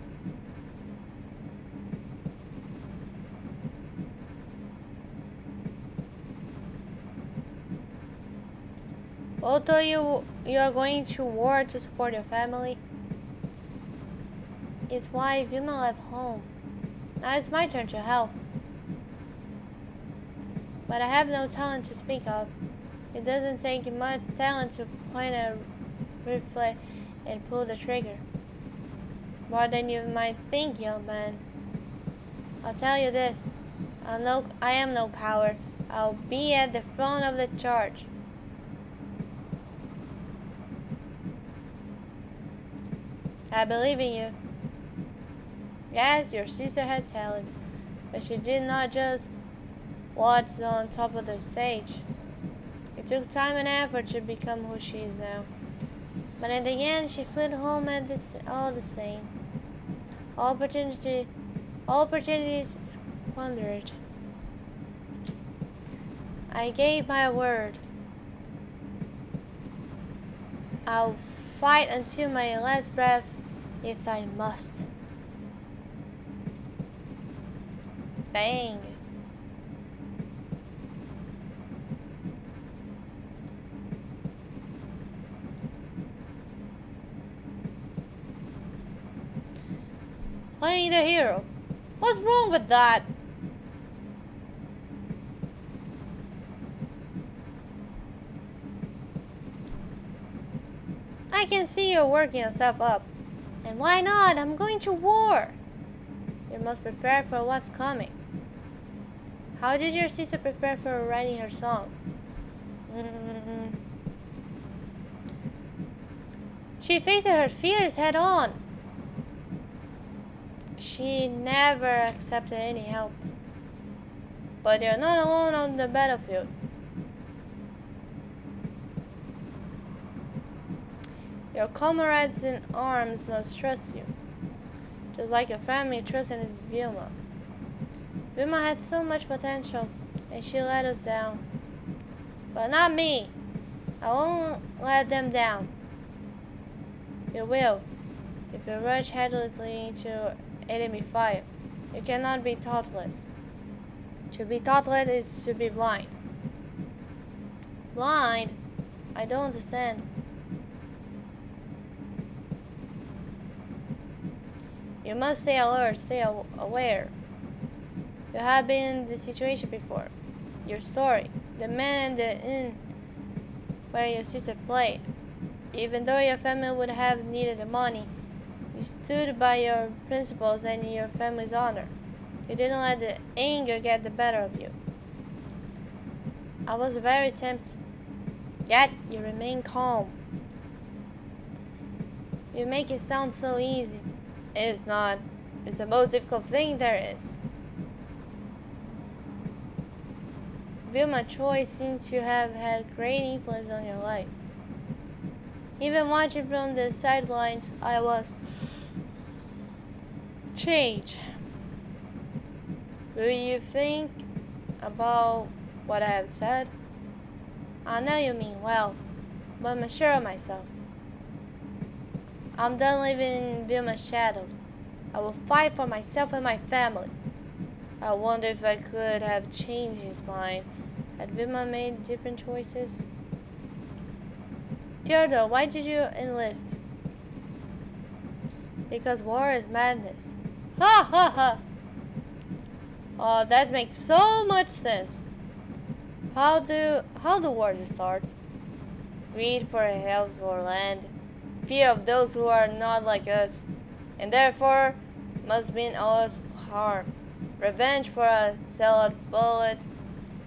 Although you are going to war to support your family, it's why Vilma left home. Now it's my turn to help. But I have no talent to speak of. It doesn't take much talent to point a rifle and pull the trigger. More than you might think, young man. I'll tell you this. I am no coward. I'll be at the front of the charge. I believe in you. Yes, your sister had talent, but she did not just what's on top of the stage. It took time and effort to become who she is now. But in the end, she fled home all the same. All opportunities squandered. I gave my word. I'll fight until my last breath if I must. Bang. Playing the hero. What's wrong with that? I can see you're working yourself up. And why not? I'm going to war. You must prepare for what's coming. How did your sister prepare for writing her song? She faced her fears head on. She never accepted any help. But you're not alone on the battlefield. Your comrades in arms must trust you, just like your family trusted Vilma. Vilma had so much potential, and she let us down. But not me. I won't let them down. You will, if you rush headlessly into enemy fire. You cannot be thoughtless. To be thoughtless is to be blind. Blind? I don't understand. You must stay alert, stay aware. You have been in this situation before. Your story, the man in the inn where your sister played. Even though your family would have needed the money, you stood by your principles and your family's honor. You didn't let the anger get the better of you. I was very tempted, yet you remain calm. You make it sound so easy. It's not. It's the most difficult thing there is. Vilma Choi seems to have had great influence on your life. Even watching from the sidelines, I was changed. Will you think about what I have said? I know you mean well, but I'm sure of myself. I'm done living in Vilma's shadows. I will fight for myself and my family. I wonder if I could have changed his mind. Had Vilma made different choices? Theodore, why did you enlist? Because war is madness. Ha ha ha! Oh, that makes so much sense. How do wars start? Greed for a health or land, fear of those who are not like us, and therefore must mean us harm. Revenge for a salad bullet.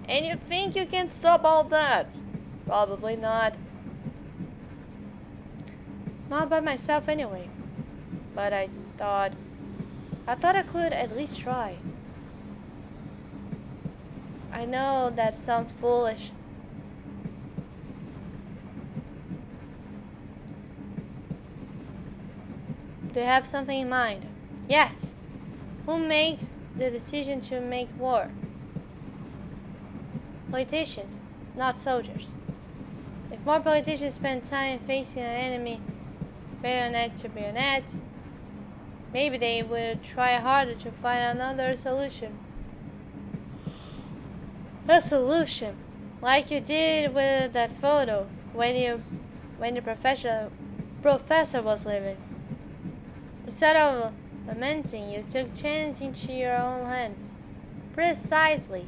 And you think you can stop all that? Probably not. Not by myself anyway. But I thought I could at least try. I know that sounds foolish. Do you have something in mind? Yes. Who makes the decision to make war? Politicians, not soldiers. If more politicians spend time facing an enemy bayonet to bayonet, maybe they would try harder to find another solution. A solution, like you did with that photo when the professor was leaving. Instead of lamenting, you took chance into your own hands. Precisely.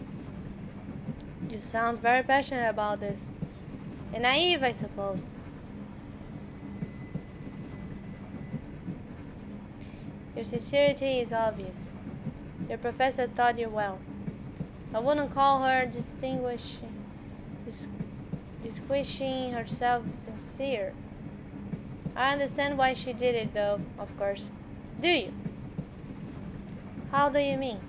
You sound very passionate about this. And naive, I suppose. Your sincerity is obvious. Your professor taught you well. I wouldn't call her distinguishing herself sincere. I understand why she did it, though, of course. Do you? How do you mean?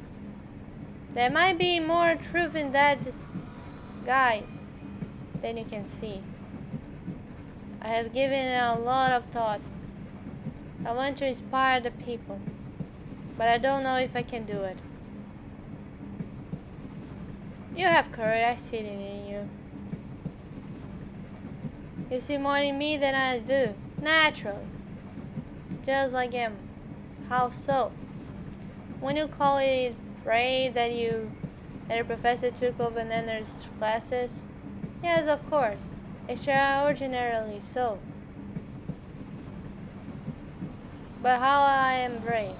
There might be more truth in that disguise than you can see. I have given it a lot of thought. I want to inspire the people, but I don't know if I can do it. You have courage, I see it in you. You see more in me than I do, naturally. Just like him. How so? When you call it brave that your professor took over Nanner's classes? Yes, of course. Extraordinarily so. But how I am brave?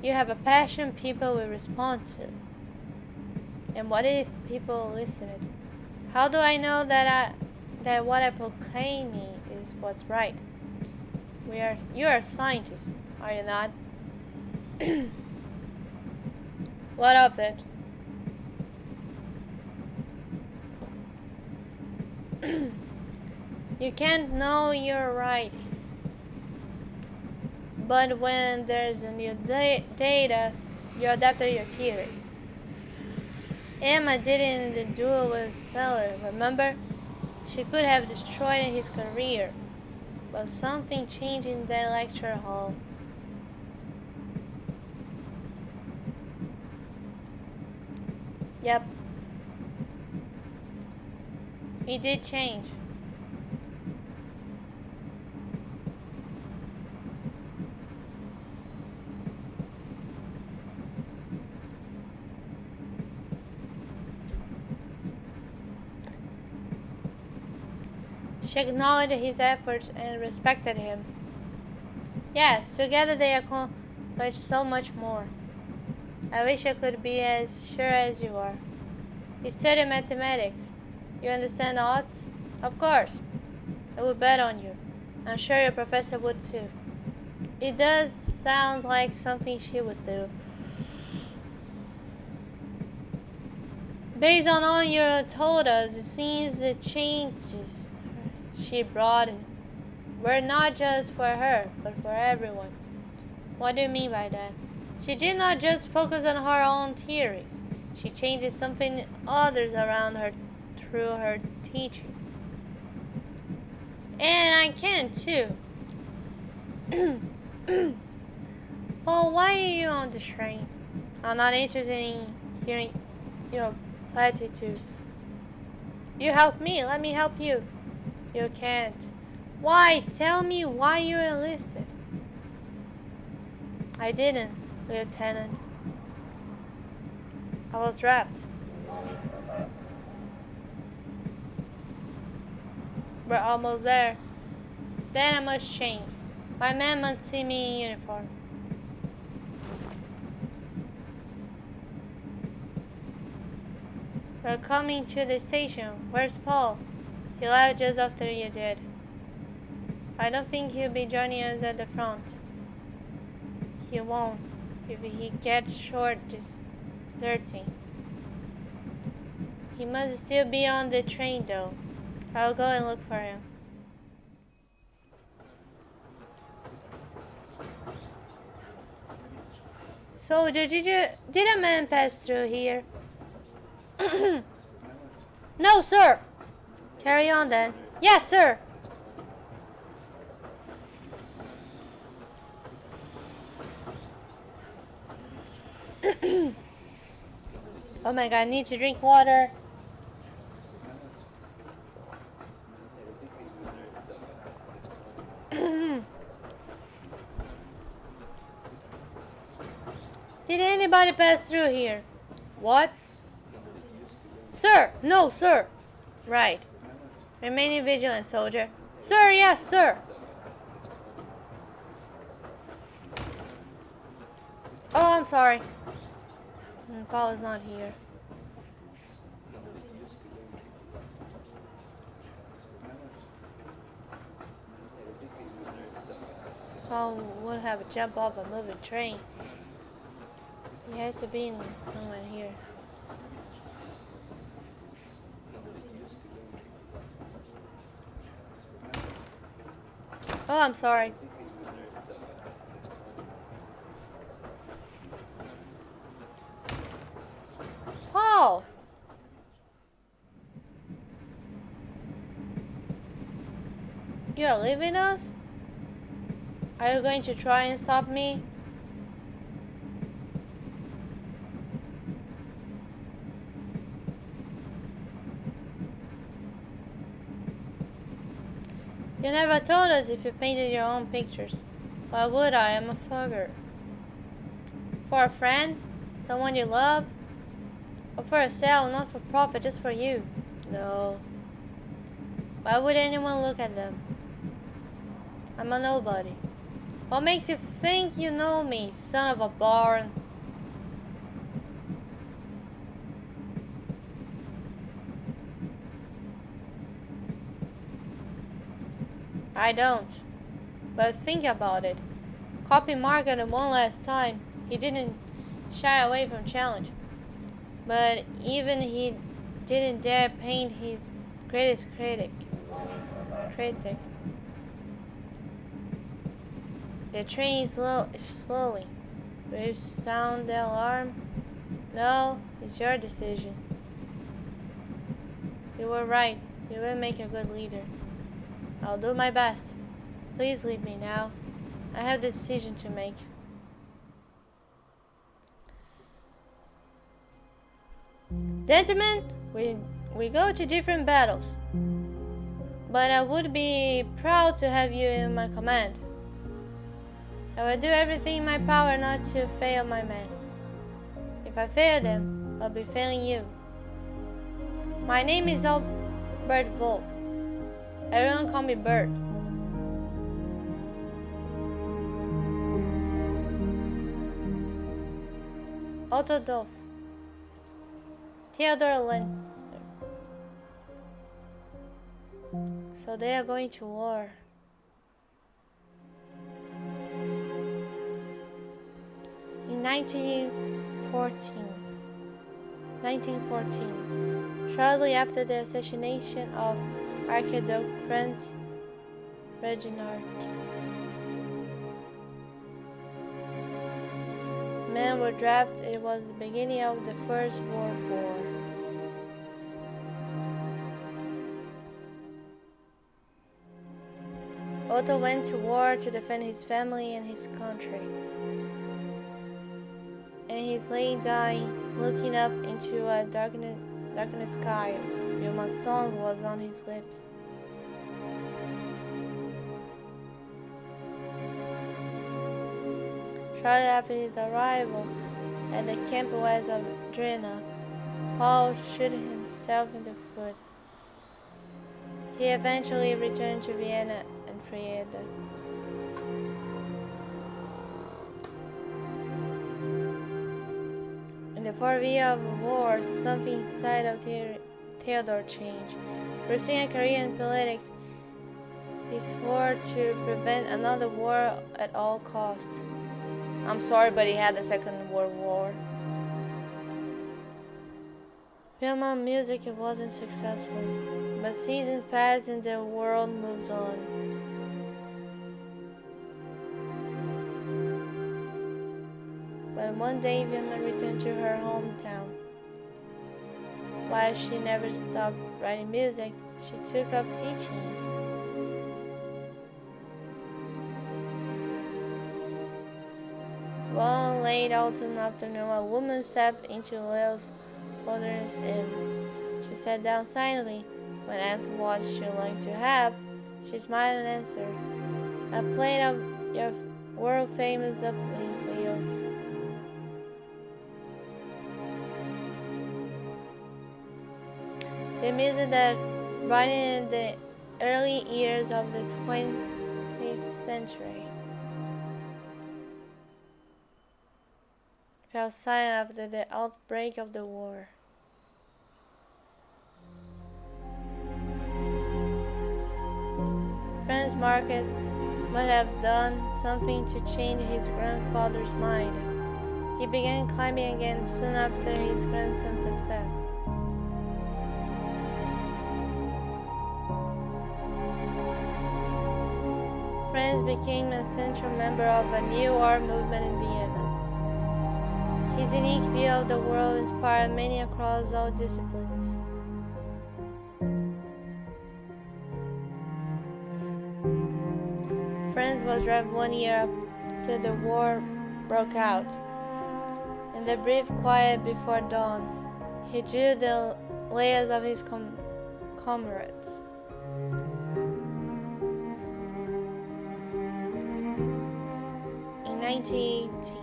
You have a passion people will respond to. And what if people listen? How do I know that what I proclaim is what's right? You are scientists, are you not? What of it? You can't know you're right. But when there's a new data, you adapted your theory. Emma did it in the duel with Seller, remember? She could have destroyed his career. But something changed in that lecture hall. Yep. It did change. She acknowledged his efforts and respected him. Yes, together they accomplished so much more. I wish I could be as sure as you are. You study mathematics. You understand odds? Of course. I would bet on you. I'm sure your professor would too. It does sound like something she would do. Based on all you told us, it seems the changes she brought were not just for her, but for everyone. What do you mean by that? She did not just focus on her own theories. She changed something others around her through her teaching. And I can too. Paul, why are you on this train? I'm not interested in hearing your platitudes. You help me, let me help you. You can't. Why? Tell me why you enlisted. I didn't, Lieutenant. I was trapped. We're almost there. Then I must change. My men must see me in uniform. We're coming to the station. Where's Paul? He left just after you did. I don't think he'll be joining us at the front. He won't. If he gets short deserting. He must still be on the train though. I'll go and look for him. Soldier, did a man pass through here? No, sir. Carry on then. Yes, sir. Oh my god, I need to drink water. Did anybody pass through here? What? Sir! No, sir! Right. Remaining vigilant, soldier. Sir, yes, sir! Oh, I'm sorry. Paul is not here. Paul would have a jump off a moving train. He has to be in somewhere here. Oh, I'm sorry. all. You are leaving us? Are you going to try and stop me? You never told us if you painted your own pictures. Why would I? I'm a thugger. For a friend? Someone you love? Or for a sale, not for profit, just for you? No. Why would anyone look at them? I'm a nobody. What makes you think you know me, son of a barn? I don't. But think about it. Copy marketed one last time. He didn't shy away from challenge. But even he didn't dare paint his greatest critic. The train is slowing. Will you sound the alarm? No, it's your decision. You were right. You will make a good leader. I'll do my best. Please leave me now. I have a decision to make. Gentlemen, we go to different battles. But I would be proud to have you in my command. I will do everything in my power not to fail my men. If I fail them, I'll be failing you. My name is Albert Vol. Everyone call me Bert. Otto Dolph. Theodore Lynn. So they are going to war. In 1914, shortly after the assassination of Archduke Franz Reginald, men were drafted. It was the beginning of the First World War. Otto went to war to defend his family and his country. And he's laying dying, looking up into a darkened sky, while my song was on his lips. Shortly after his arrival at the camp west of Drina, Paul shot himself in the foot. He eventually returned to Vienna and freed. In the 4th year of the war, something inside of Theodore changed. Pursuing a career in politics, he swore to prevent another war at all costs. I'm sorry, but he had the Second World War. Film music wasn't successful, but seasons pass and the world moves on. But one day, Vilma returned to her hometown. While she never stopped writing music, she took up teaching. One late autumn afternoon, a woman stepped into Leo's father's inn. She sat down silently. When asked what she'd like to have, she smiled and answered, "A plate of your world-famous dumplings, Leos." The music that brightened the early years of the 20th century fell silent after the outbreak of the war. Franz Market might have done something to change his grandfather's mind. He began climbing again soon after his grandson's success. Franz became a central member of a new art movement in Vienna. His unique view of the world inspired many across all disciplines. France was ravished 1 year after the war broke out. In the brief quiet before dawn, he drew the layers of his comrades. In 1918,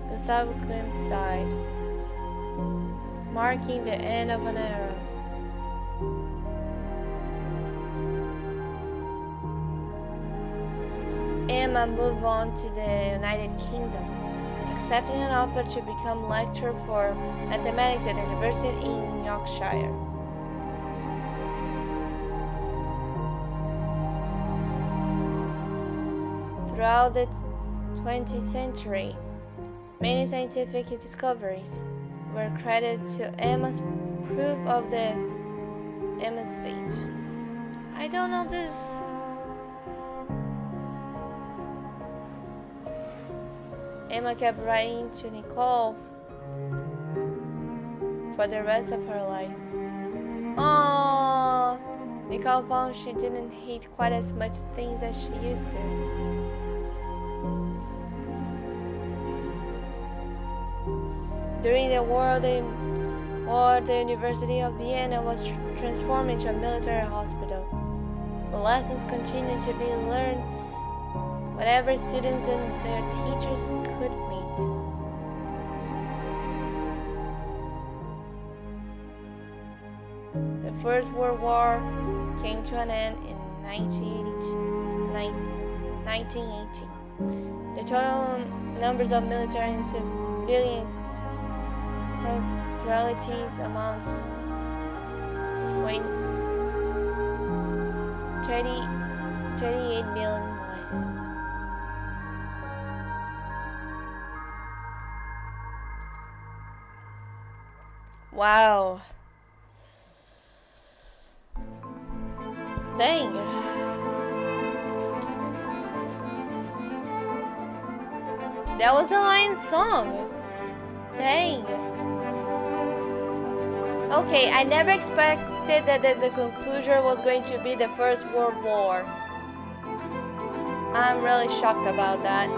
Gustav Klimt died, marking the end of an era. Emma moved on to the United Kingdom, accepting an offer to become lecturer for mathematics at the University in Yorkshire. Throughout the 20th century, many scientific discoveries were credited to Emma's proof of the Emma state. I don't know this. Emma kept writing to Nicole for the rest of her life. Aww. Nicole found she didn't hate quite as much things as she used to. During the war, the University of Vienna was transformed into a military hospital. The lessons continued to be learned whenever students and their teachers could meet. The First World War came to an end in 1918. The total numbers of military and civilian casualties amounts to 38 million lives. Wow. Dang. That was the Lion's song. Dang. Okay, I never expected that the conclusion was going to be the First World War. I'm really shocked about that.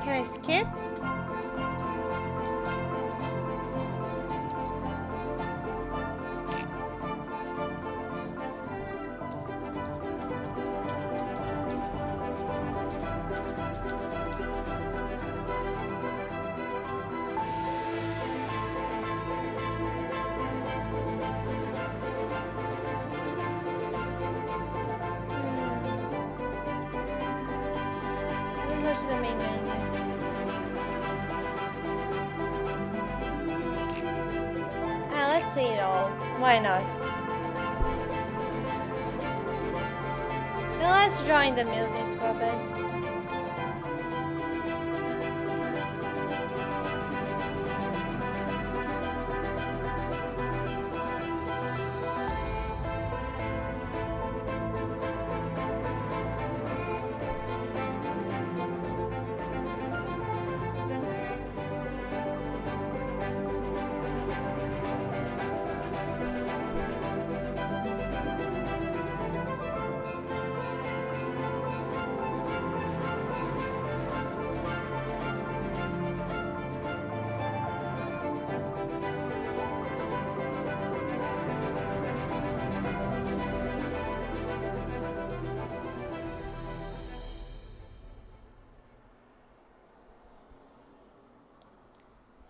Can I skip? Let's go to the main menu. Let's see it all. Why not? Now let's join the music for a bit.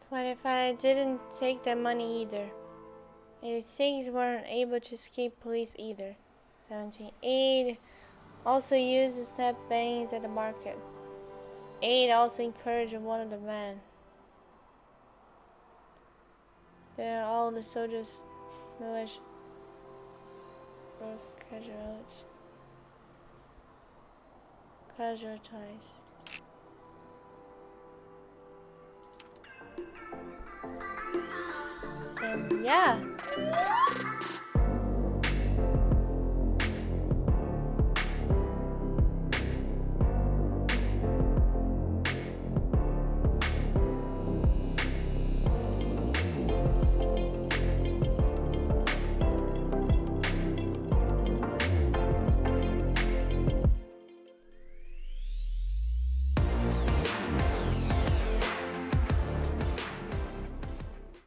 What if I didn't take the money either? 86 weren't able to escape police either. 17. 8 also used to snap bangs at the market. Aid also encouraged one of the men. Then all the soldiers militia were casualties. And yeah.